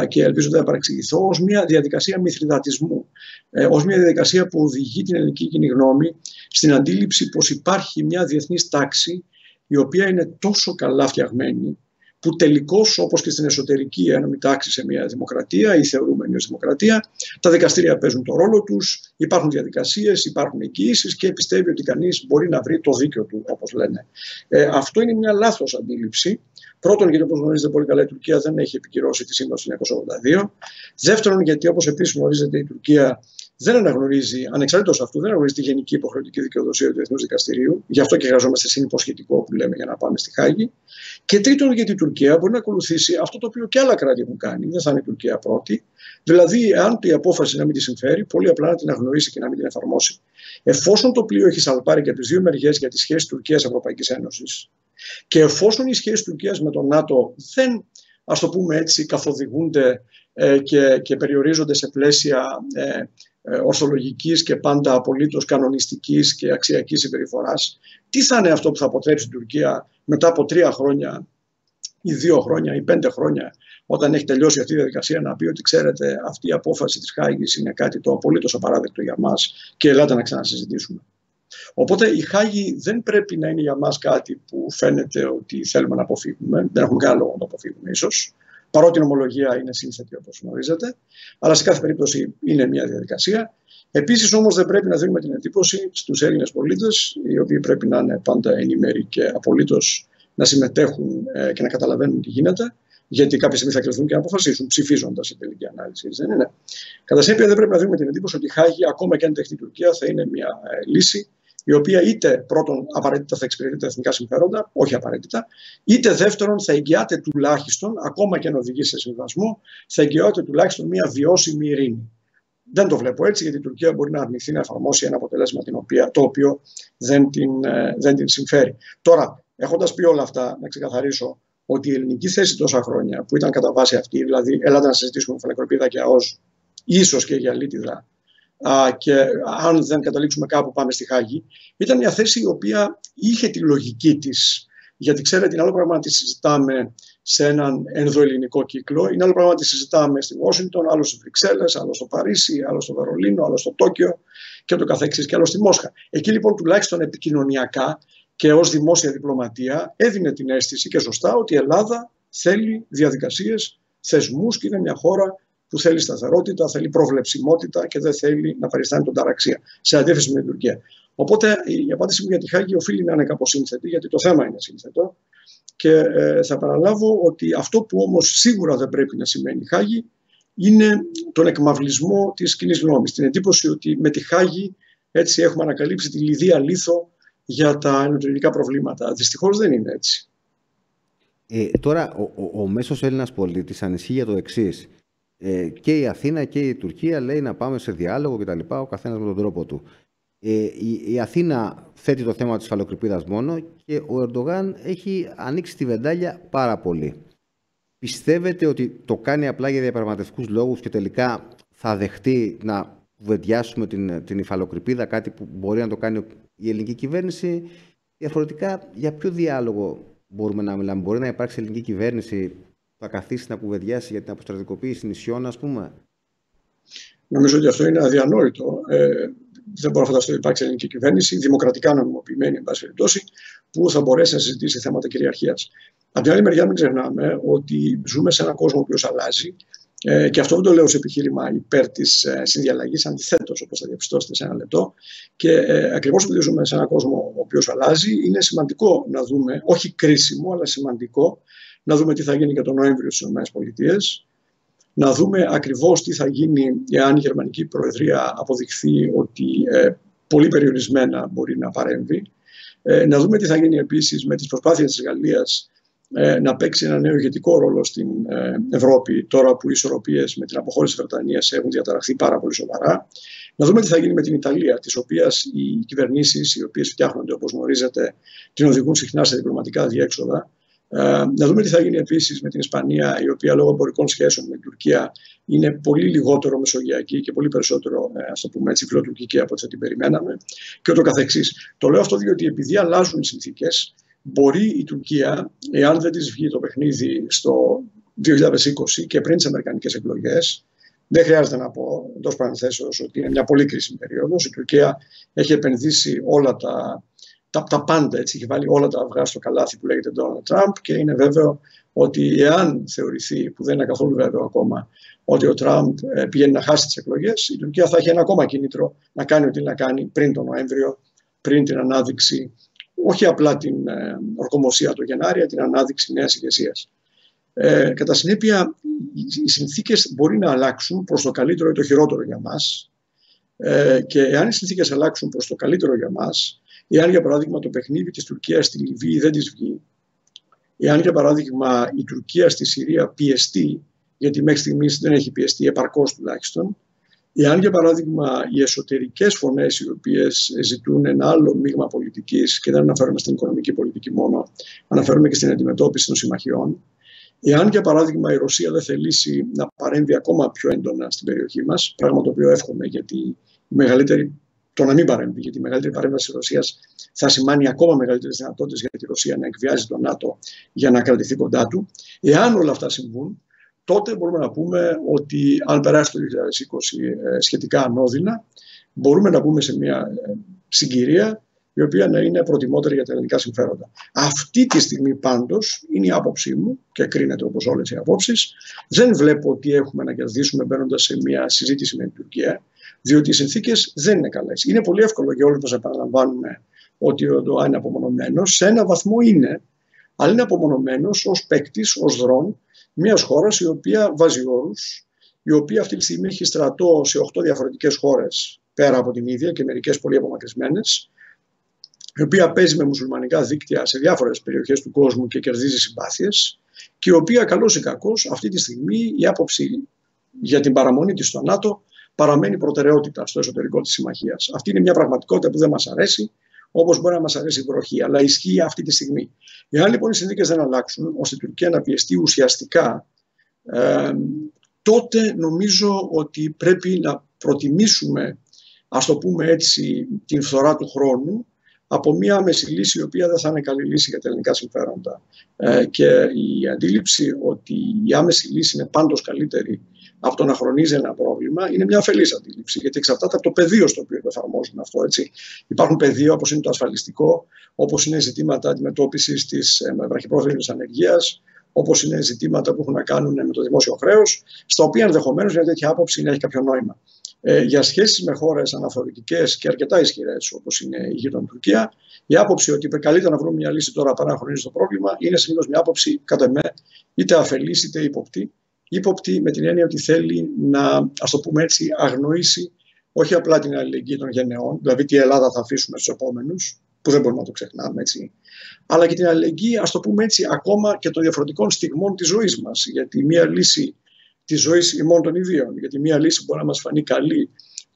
και ελπίζω δεν θα παρεξηγηθώ, ως μια διαδικασία μηθριδατισμού. Ως μια διαδικασία που οδηγεί την ελληνική κοινή γνώμη στην αντίληψη πως υπάρχει μια διεθνής τάξη η οποία είναι τόσο καλά φτιαγμένη, που τελικώς, όπως και στην εσωτερική ένωμη τάξη σε μια δημοκρατία ή θεωρούμενη ως δημοκρατία, τα δικαστήρια παίζουν το ρόλο τους, υπάρχουν διαδικασίες, υπάρχουν εγγυήσεις και πιστεύει ότι κανείς μπορεί να βρει το δίκιο του, όπως λένε. Αυτό είναι μια λάθος αντίληψη. Πρώτον, γιατί όπως γνωρίζετε πολύ καλά, η Τουρκία δεν έχει επικυρώσει τη Σύμβαση του 1982. Δεύτερον, γιατί όπως επίσης γνωρίζετε, η Τουρκία δεν αναγνωρίζει, ανεξαρτήτως αυτού, δεν αναγνωρίζει τη γενική υποχρεωτική δικαιοδοσία του Διεθνούς Δικαστηρίου. Γι' αυτό και χρειαζόμαστε συνυποσχετικό που λέμε για να πάμε στη Χάγη. Και τρίτον, γιατί η Τουρκία μπορεί να ακολουθήσει αυτό το οποίο και άλλα κράτη έχουν κάνει. Δεν θα είναι η Τουρκία πρώτη. Δηλαδή, αν η απόφαση να μην τη συμφέρει, πολύ απλά να την αγνοήσει και να μην την εφαρμόσει. Εφόσον το πλοίο έχει σαλπάρει και από τις δύο μεριές για τις σχέσεις Τουρκίας-Ευρωπαϊκής Ένωσης, και εφόσον οι σχέσεις Τουρκίας με τον ΝΑΤΟ δεν, ας το πούμε έτσι, καθοδηγούνται και περιορίζονται σε πλαίσια ορθολογικής και πάντα απολύτως κανονιστικής και αξιακής συμπεριφοράς, τι θα είναι αυτό που θα αποτρέψει την Τουρκία μετά από 3 χρόνια ή 2 χρόνια ή 5 χρόνια, όταν έχει τελειώσει αυτή η διαδικασία, να πει ότι ξέρετε, αυτή η απόφαση της Χάγης είναι κάτι το απολύτως απαράδεκτο για μας και ελάτε να ξανασυζητήσουμε. Οπότε η Χάγη δεν πρέπει να είναι για μας κάτι που φαίνεται ότι θέλουμε να αποφύγουμε. Δεν έχουμε κανένα λόγο να το αποφύγουμε ίσως. Παρότι η νομολογία είναι σύνθετη όπως γνωρίζετε, αλλά σε κάθε περίπτωση είναι μια διαδικασία. Επίσης όμως δεν πρέπει να δίνουμε την εντύπωση στους Έλληνες πολίτες, οι οποίοι πρέπει να είναι πάντα ενημέροι και απολύτως να συμμετέχουν και να καταλαβαίνουν τι γίνεται, γιατί κάποια στιγμή θα κληθούν και να αποφασίσουν ψηφίζοντας σε τελική ανάλυση. Δεν είναι. Κατά συνέπεια δεν πρέπει να δίνουμε την εντύπωση ότι η Χάγη, ακόμα και αν δεχτεί η Τουρκία, θα είναι μια λύση η οποία είτε πρώτον απαραίτητα θα εξυπηρετεί τα εθνικά συμφέροντα, όχι απαραίτητα, είτε δεύτερον θα εγγυάται τουλάχιστον, ακόμα και αν οδηγεί σε συμβασμό, θα εγγυάται τουλάχιστον μια βιώσιμη ειρήνη. Δεν το βλέπω έτσι, γιατί η Τουρκία μπορεί να αρνηθεί να εφαρμόσει ένα αποτέλεσμα το οποίο δεν την συμφέρει. Τώρα, έχοντας πει όλα αυτά, να ξεκαθαρίσω ότι η ελληνική θέση τόσα χρόνια, που ήταν κατά βάση αυτή, δηλαδή έλατε να συζητήσουμε Κεφαλοκρηπίδα και ΑΟΣ, ίσως και για Λίτιδα, και αν δεν καταλήξουμε κάπου πάμε στη Χάγη, ήταν μια θέση η οποία είχε τη λογική της. Γιατί ξέρετε, είναι άλλο πράγμα να τη συζητάμε σε έναν ενδοελληνικό κύκλο, είναι άλλο πράγμα να τη συζητάμε στη Washington, άλλο στις Βρυξέλλες, άλλο στο Παρίσι, άλλο στο Βερολίνο, άλλο στο Τόκιο και το καθεξής, και άλλο στη Μόσχα. Εκεί λοιπόν τουλάχιστον επικοινωνιακά και ως δημόσια διπλωματία έδινε την αίσθηση και σωστά ότι η Ελλάδα θέλει διαδικασίες, θεσμούς και είναι μια χώρα που θέλει σταθερότητα, θέλει προβλεψιμότητα και δεν θέλει να παριστάνει τον ταραξία, σε αντίθεση με την Τουρκία. Οπότε η απάντηση μου για τη Χάγη οφείλει να είναι κάπως σύνθετη, γιατί το θέμα είναι σύνθετο. Και θα παραλάβω ότι αυτό που όμως σίγουρα δεν πρέπει να σημαίνει η Χάγη είναι τον εκμαυλισμό της κοινής γνώμης. Την εντύπωση ότι με τη Χάγη έτσι έχουμε ανακαλύψει τη λιδία λίθο για τα ενωτηρικά προβλήματα. Δυστυχώς δεν είναι έτσι. Τώρα ο μέσος Έλληνας πολίτης ανησυχεί για το εξής. Και η Αθήνα και η Τουρκία λέει να πάμε σε διάλογο κτλ. Ο καθένας με τον τρόπο του. Η Αθήνα θέτει το θέμα της υφαλοκρηπίδας μόνο και ο Ερντογάν έχει ανοίξει τη βεντάλια πάρα πολύ. Πιστεύετε ότι το κάνει απλά για διαπραγματευτικούς λόγους και τελικά θα δεχτεί να κουβεντιάσουμε την υφαλοκρηπίδα, κάτι που μπορεί να το κάνει η ελληνική κυβέρνηση? Διαφορετικά, για ποιο διάλογο μπορούμε να μιλάμε? Μπορεί να υπάρξει ελληνική κυβέρνηση που θα καθίσει να κουβεντιάσει για την αποστρατικοποίηση νησιών, ας πούμε? Νομίζω ότι αυτό είναι αδιανόητο. Δεν μπορώ να φανταστώ ότι υπάρξει ελληνική κυβέρνηση, δημοκρατικά νομιμοποιημένη, εν πάση περιπτώσει, που θα μπορέσει να συζητήσει θέματα κυριαρχίας. Από την άλλη μεριά, μην ξεχνάμε ότι ζούμε σε έναν κόσμο ο οποίος αλλάζει. Και αυτό δεν το λέω σε επιχείρημα υπέρ της συνδιαλλαγής, αντιθέτως, όπως θα διαπιστώσετε σε ένα λεπτό. Και ακριβώς επειδή ζούμε σε έναν κόσμο ο οποίος αλλάζει, είναι σημαντικό να δούμε, όχι κρίσιμο, αλλά σημαντικό, να δούμε τι θα γίνει και τον Νοέμβριο στις ΗΠΑ. Να δούμε ακριβώς τι θα γίνει εάν η Γερμανική Προεδρία αποδειχθεί ότι πολύ περιορισμένα μπορεί να παρέμβει. Να δούμε τι θα γίνει επίσης με τις προσπάθειες της Γαλλίας να παίξει ένα νέο ηγετικό ρόλο στην Ευρώπη, τώρα που οι ισορροπίες με την αποχώρηση της Βρετανίας έχουν διαταραχθεί πάρα πολύ σοβαρά. Να δούμε τι θα γίνει με την Ιταλία, της οποίας οι κυβερνήσεις, οι οποίες φτιάχνονται, όπως γνωρίζετε, την οδηγούν συχνά σε διπλωματικά διέξοδα. Να δούμε τι θα γίνει επίσης με την Ισπανία, η οποία λόγω εμπορικών σχέσεων με την Τουρκία είναι πολύ λιγότερο μεσογειακή και πολύ περισσότερο, ας το πούμε έτσι, φιλοτουρκική από ό,τι θα την περιμέναμε, και ούτω καθεξής. Το λέω αυτό διότι επειδή αλλάζουν οι συνθήκες, μπορεί η Τουρκία, εάν δεν της βγει το παιχνίδι στο 2020 και πριν τις αμερικανικές εκλογές, δεν χρειάζεται να πω εντός παρενθέσεως ότι είναι μια πολύ κρίσιμη περίοδος. Η Τουρκία έχει επενδύσει όλα τα πάντα, έτσι, έχει βάλει όλα τα αυγά στο καλάθι που λέγεται Donald Trump, και είναι βέβαιο ότι εάν θεωρηθεί, που δεν είναι καθόλου βέβαιο ακόμα, ότι ο Τραμπ πηγαίνει να χάσει τις εκλογές, η Τουρκία θα έχει ένα ακόμα κίνητρο να κάνει ό,τι να κάνει πριν τον Νοέμβριο, πριν την ανάδειξη, όχι απλά την ορκομοσία του Γενάρη, την ανάδειξη νέας ηγεσίας. Κατά συνέπεια, οι συνθήκες μπορεί να αλλάξουν προς το καλύτερο ή το χειρότερο για μας, και εάν οι συνθήκες αλλάξουν προς το καλύτερο για μας, εάν για παράδειγμα το παιχνίδι της Τουρκίας στη Λιβύη δεν της βγει, εάν για παράδειγμα η Τουρκία στη Συρία πιεστεί, γιατί μέχρι στιγμής δεν έχει πιεστεί επαρκώς τουλάχιστον, εάν για παράδειγμα οι εσωτερικές φωνές οι οποίες ζητούν ένα άλλο μείγμα πολιτικής, και δεν αναφέρομαι στην οικονομική πολιτική μόνο, αναφέρομαι και στην αντιμετώπιση των συμμαχιών, εάν για παράδειγμα η Ρωσία δεν θελήσει να παρέμβει ακόμα πιο έντονα στην περιοχή μας, πράγμα το οποίο εύχομαι, γιατί το να μην παρέμβει, γιατί η μεγαλύτερη παρέμβαση της Ρωσίας θα σημάνει ακόμα μεγαλύτερες δυνατότητες για τη Ρωσία να εκβιάζει τον ΝΑΤΟ για να κρατηθεί κοντά του. Εάν όλα αυτά συμβούν, τότε μπορούμε να πούμε ότι αν περάσει το 2020 σχετικά ανώδυνα, μπορούμε να μπούμε σε μια συγκυρία η οποία να είναι προτιμότερη για τα ελληνικά συμφέροντα. Αυτή τη στιγμή πάντως είναι η άποψή μου, και κρίνεται όπως όλες οι απόψεις. Δεν βλέπω τι έχουμε να κερδίσουμε μπαίνοντας σε μια συζήτηση με την Τουρκία, διότι οι συνθήκες δεν είναι καλές. Είναι πολύ εύκολο για όλους μας να επαναλαμβάνουμε ότι ο Ερντογάν είναι απομονωμένος. Σε έναν βαθμό είναι, αλλά είναι απομονωμένος ως παίκτης, ως δρόν μιας χώρας η οποία βάζει όρους, η οποία αυτή τη στιγμή έχει στρατό σε 8 διαφορετικές χώρες πέρα από την ίδια και μερικές πολύ απομακρυσμένες, η οποία παίζει με μουσουλμανικά δίκτυα σε διάφορες περιοχές του κόσμου και κερδίζει συμπάθειες, και η οποία, καλώς ή κακώς, αυτή τη στιγμή η άποψη για την παραμονή της στο ΝΑΤΟ παραμένει προτεραιότητα στο εσωτερικό της συμμαχίας. Αυτή είναι μια πραγματικότητα που δεν μας αρέσει, όπως μπορεί να μας αρέσει η βροχή, αλλά ισχύει αυτή τη στιγμή. Εάν λοιπόν οι συνθήκες δεν αλλάξουν, ώστε η Τουρκία να πιεστεί ουσιαστικά, τότε νομίζω ότι πρέπει να προτιμήσουμε, ας το πούμε έτσι, την φθορά του χρόνου από μια άμεση λύση, η οποία δεν θα είναι καλή λύση για τα ελληνικά συμφέροντα. Και η αντίληψη ότι η άμεση λύση είναι πάντως καλύτερη από το να χρονίζει ένα πρόβλημα είναι μια αφελής αντίληψη, γιατί εξαρτάται από το πεδίο στο οποίο το εφαρμόζουμε αυτό. Έτσι. Υπάρχουν πεδία όπως είναι το ασφαλιστικό, όπως είναι ζητήματα αντιμετώπισης της βραχυπρόθεσμης ανεργίας, όπως είναι ζητήματα που έχουν να κάνουν με το δημόσιο χρέος, στα οποία ενδεχομένως μια τέτοια άποψη να έχει κάποιο νόημα. Για σχέσεις με χώρες αναφορετικές και αρκετά ισχυρές, όπως είναι η γείτονη Τουρκία, η άποψη ότι καλύτερα να βρούμε μια λύση τώρα παρά να χρονίζει το πρόβλημα είναι συνήθως μια άποψη, κατά με, είτε αφελής είτε ύποπτη. Ύποπτη με την έννοια ότι θέλει να, ας το πούμε έτσι, αγνοήσει όχι απλά την αλληλεγγύη των γενεών, δηλαδή τι Ελλάδα θα αφήσουμε στους επόμενους, που δεν μπορούμε να το ξεχνάμε, έτσι, αλλά και την αλληλεγγύη, ας το πούμε έτσι, ακόμα και των διαφορετικών στιγμών της ζωής μας. Γιατί μια λύση της ζωής ημών των ιδίων, γιατί μια λύση μπορεί να μας φανεί καλή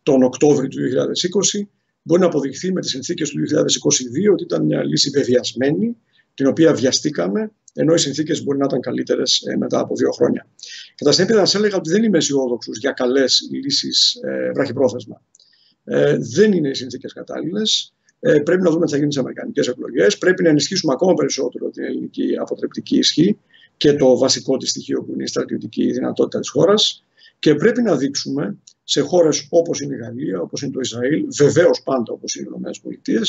τον Οκτώβριο του 2020, μπορεί να αποδειχθεί με τις συνθήκες του 2022 ότι ήταν μια λύση βεβαιασμένη, την οποία βιαστήκαμε, ενώ οι συνθήκες μπορεί να ήταν καλύτερες μετά από 2 χρόνια. Κατά συνέπεια, θα σας έλεγα ότι δεν είμαι αισιόδοξος για καλές λύσεις βραχυπρόθεσμα. Δεν είναι οι συνθήκες κατάλληλες. Πρέπει να δούμε τι θα γίνει στις αμερικανικές εκλογές. Πρέπει να ενισχύσουμε ακόμα περισσότερο την ελληνική αποτρεπτική ισχύ και το βασικό της στοιχείο που είναι η στρατιωτική δυνατότητα της χώρας. Και πρέπει να δείξουμε σε χώρες όπως είναι η Γαλλία, όπως είναι το Ισραήλ, βεβαίως πάντα όπως είναι οι ΗΠΑ,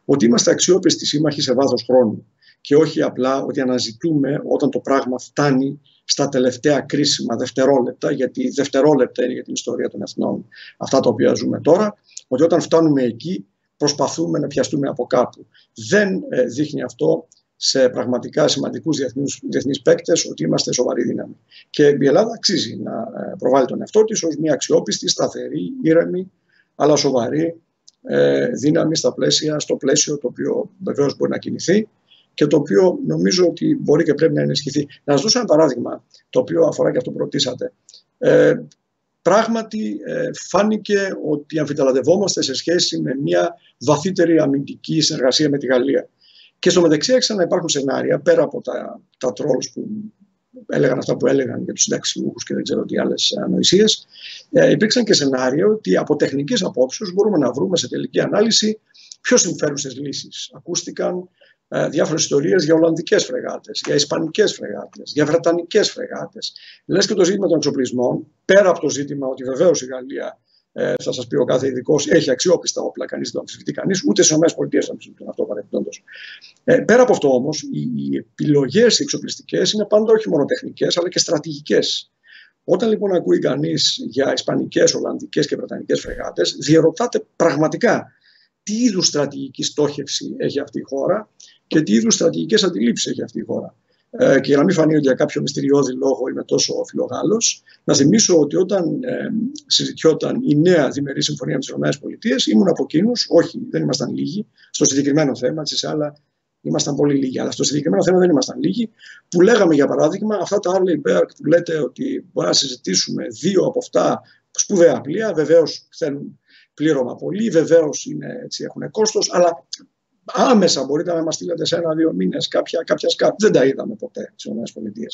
ότι είμαστε αξιόπιστοι σύμμαχοι σε βάθος χρόνου. Και όχι απλά ότι αναζητούμε όταν το πράγμα φτάνει στα τελευταία κρίσιμα δευτερόλεπτα, γιατί δευτερόλεπτα είναι για την ιστορία των εθνών αυτά τα οποία ζούμε τώρα, ότι όταν φτάνουμε εκεί προσπαθούμε να πιαστούμε από κάπου. Δεν δείχνει αυτό σε πραγματικά σημαντικούς διεθνείς παίκτες ότι είμαστε σοβαρή δύναμη. Και η Ελλάδα αξίζει να προβάλλει τον εαυτό της ως μια αξιόπιστη, σταθερή, ήρεμη, αλλά σοβαρή δύναμη στο πλαίσιο το οποίο βεβαίως μπορεί να κινηθεί και το οποίο νομίζω ότι μπορεί και πρέπει να ενισχυθεί. Να σας δώσω ένα παράδειγμα, το οποίο αφορά και αυτό που ρωτήσατε. Πράγματι φάνηκε ότι αμφιταλαντευόμαστε σε σχέση με μια βαθύτερη αμυντική συνεργασία με τη Γαλλία. Και στο μεταξύ άρχισαν να υπάρχουν σενάρια, πέρα από τα trolls που έλεγαν αυτά που έλεγαν για τους συνταξιούχους και δεν ξέρω τι άλλες ανοησίες, υπήρξαν και σενάρια ότι από τεχνικής απόψεως μπορούμε να βρούμε σε τελική ανάλυση πιο συμφέρουσες λύσεις. Ακούστηκαν διάφορες ιστορίες για Ολλανδικές φρεγάτες, για Ισπανικές φρεγάτες, για Βρετανικές φρεγάτες. Λες και το ζήτημα των εξοπλισμών, πέρα από το ζήτημα ότι βεβαίως η Γαλλία, θα σας πει ο κάθε ειδικός, έχει αξιόπιστα όπλα, κανείς δεν το αμφισβητεί κανείς, ούτε στις ΗΠΑ δεν αμφισβητούν αυτό παρεπιπτόντως. Πέρα από αυτό όμως, οι επιλογές οι εξοπλιστικές είναι πάντα όχι μόνο τεχνικές, αλλά και στρατηγικές. Όταν λοιπόν ακούει κανείς για Ισπανικές, Ολλανδικές και Βρετανικές φρεγάτες, διερωτάται πραγματικά τι είδους στρατηγική στόχευση έχει αυτή η χώρα και τι είδους στρατηγικές αντιλήψεις έχει αυτή η χώρα. Και για να μην φανεί ότι για κάποιο μυστηριώδη λόγο είμαι τόσο φιλογάλλος, να θυμίσω ότι όταν συζητιόταν η νέα διμερή συμφωνία με τις ΗΠΑ, ήμουν από εκείνους, όχι, δεν ήμασταν λίγοι, στο συγκεκριμένο θέμα, σε άλλα ήμασταν πολύ λίγοι, αλλά στο συγκεκριμένο θέμα δεν ήμασταν λίγοι, που λέγαμε για παράδειγμα αυτά τα Arleigh Burke που λέτε ότι μπορεί να συζητήσουμε 2 από αυτά σπουδαία πλοία, βεβαίως θέλουν πλήρωμα πολύ, βεβαίως έχουν κόστος, αλλά άμεσα μπορείτε να μας στείλετε σε 1-2 μήνες κάποια σκάφη. Δεν τα είδαμε ποτέ στις ΗΠΑ.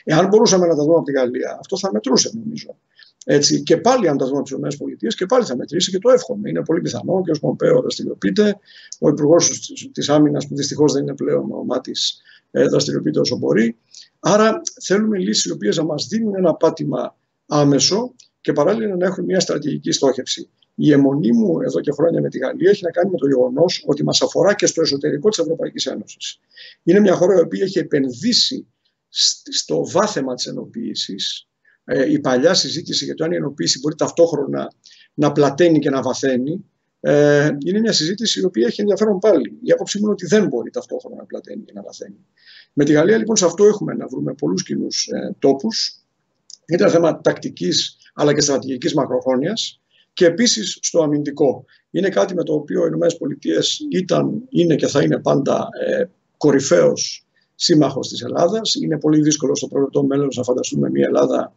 Εάν μπορούσαμε να τα δούμε από τη Γαλλία, αυτό θα μετρούσε νομίζω. Έτσι, και πάλι, αν τα δούμε από τις ΗΠΑ, και πάλι θα μετρήσει και το εύχομαι. Είναι πολύ πιθανό και ο Πομπέο δραστηριοποιείται, ο Υπουργός της Άμυνας, που δυστυχώς δεν είναι πλέον ο Μάτης, δραστηριοποιείται όσο μπορεί. Άρα, θέλουμε λύσεις οι οποίες να μας δίνουν ένα πάτημα άμεσο και παράλληλα να έχουν μια στρατηγική στόχευση. Η αιμονή μου εδώ και χρόνια με τη Γαλλία έχει να κάνει με το γεγονός ότι μας αφορά και στο εσωτερικό της Ευρωπαϊκής Ένωσης. Είναι μια χώρα η οποία έχει επενδύσει στο βάθεμα της ενοποίησης. Η παλιά συζήτηση για το αν η ενοποίηση μπορεί ταυτόχρονα να πλαταίνει και να βαθαίνει, είναι μια συζήτηση η οποία έχει ενδιαφέρον πάλι. Η άποψή μου είναι ότι δεν μπορεί ταυτόχρονα να πλαταίνει και να βαθαίνει. Με τη Γαλλία λοιπόν σε αυτό έχουμε να βρούμε πολλούς κοινούς τόπους. Είναι ένα θέμα τακτικής αλλά και στρατηγικής μακροχρόνιας. και επίσης στο αμυντικό. Είναι κάτι με το οποίο οι ΗΠΑ είναι και θα είναι πάντα κορυφαίος σύμμαχος της Ελλάδας. Είναι πολύ δύσκολο στο προβλεπτό μέλλον να φανταστούμε μια Ελλάδα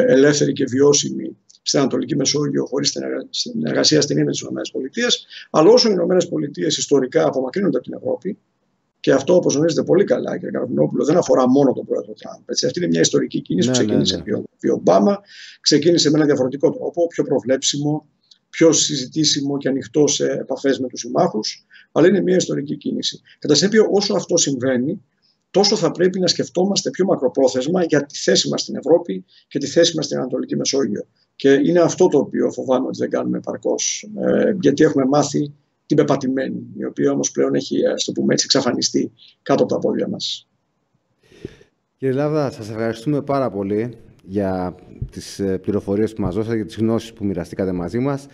ελεύθερη και βιώσιμη στην Ανατολική Μεσόγειο χωρίς συνεργασία στην ύμνη της ΗΠΑ. Αλλά όσο οι ΗΠΑ ιστορικά απομακρύνονται από την Ευρώπη, και αυτό, όπως γνωρίζετε πολύ καλά, κύριε Καραπινόπουλο, δεν αφορά μόνο τον πρόεδρο Τραμπ. Αυτή είναι μια ιστορική κίνηση που ξεκίνησε επί Ομπάμα, ξεκίνησε με ένα διαφορετικό τρόπο, πιο προβλέψιμο, πιο συζητήσιμο και ανοιχτό σε επαφές με τους συμμάχους, αλλά είναι μια ιστορική κίνηση. Κατά συνέπεια, όσο αυτό συμβαίνει, τόσο θα πρέπει να σκεφτόμαστε πιο μακροπρόθεσμα για τη θέση μας στην Ευρώπη και τη θέση μας στην Ανατολική Μεσόγειο. Και είναι αυτό το οποίο φοβάμαι ότι δεν κάνουμε επαρκώς, γιατί έχουμε μάθει την πεπατημένη, η οποία όμως πλέον έχει, ας το πούμε έτσι, εξαφανιστεί κάτω από τα πόδια μας. Κύριε Λάβδα, σας ευχαριστούμε πάρα πολύ για τις πληροφορίες που μας δώσατε, για τις γνώσεις που μοιραστήκατε μαζί μας.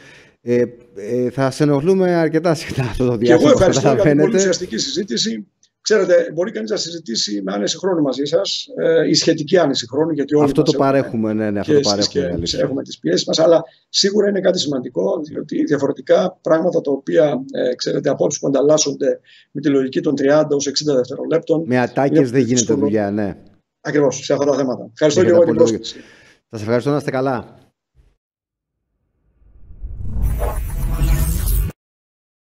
Θα σε ενοχλούμε αρκετά συχνά αυτό το διάστημα. Και εγώ ευχαριστώ για την πολύ ουσιαστική συζήτηση. Ξέρετε, μπορεί κανείς να συζητήσει με άνεση χρόνου μαζί σας, η σχετική άνεση χρόνου, γιατί όλοι αυτό το παρέχουμε, ναι, αυτό το παρέχουμε. Έχουμε τις πιέσεις μας, αλλά σίγουρα είναι κάτι σημαντικό, διότι διαφορετικά πράγματα τα οποία, ξέρετε, απόψεις που ανταλλάσσονται με τη λογική των 30 ως 60 δευτερολέπτων. Με ατάκες δεν γίνεται δουλειά, ναι. Ακριβώς, σε αυτά τα θέματα. Ευχαριστώ και εγώ για την πρόσκληση. Σας ευχαριστώ, να είστε καλά.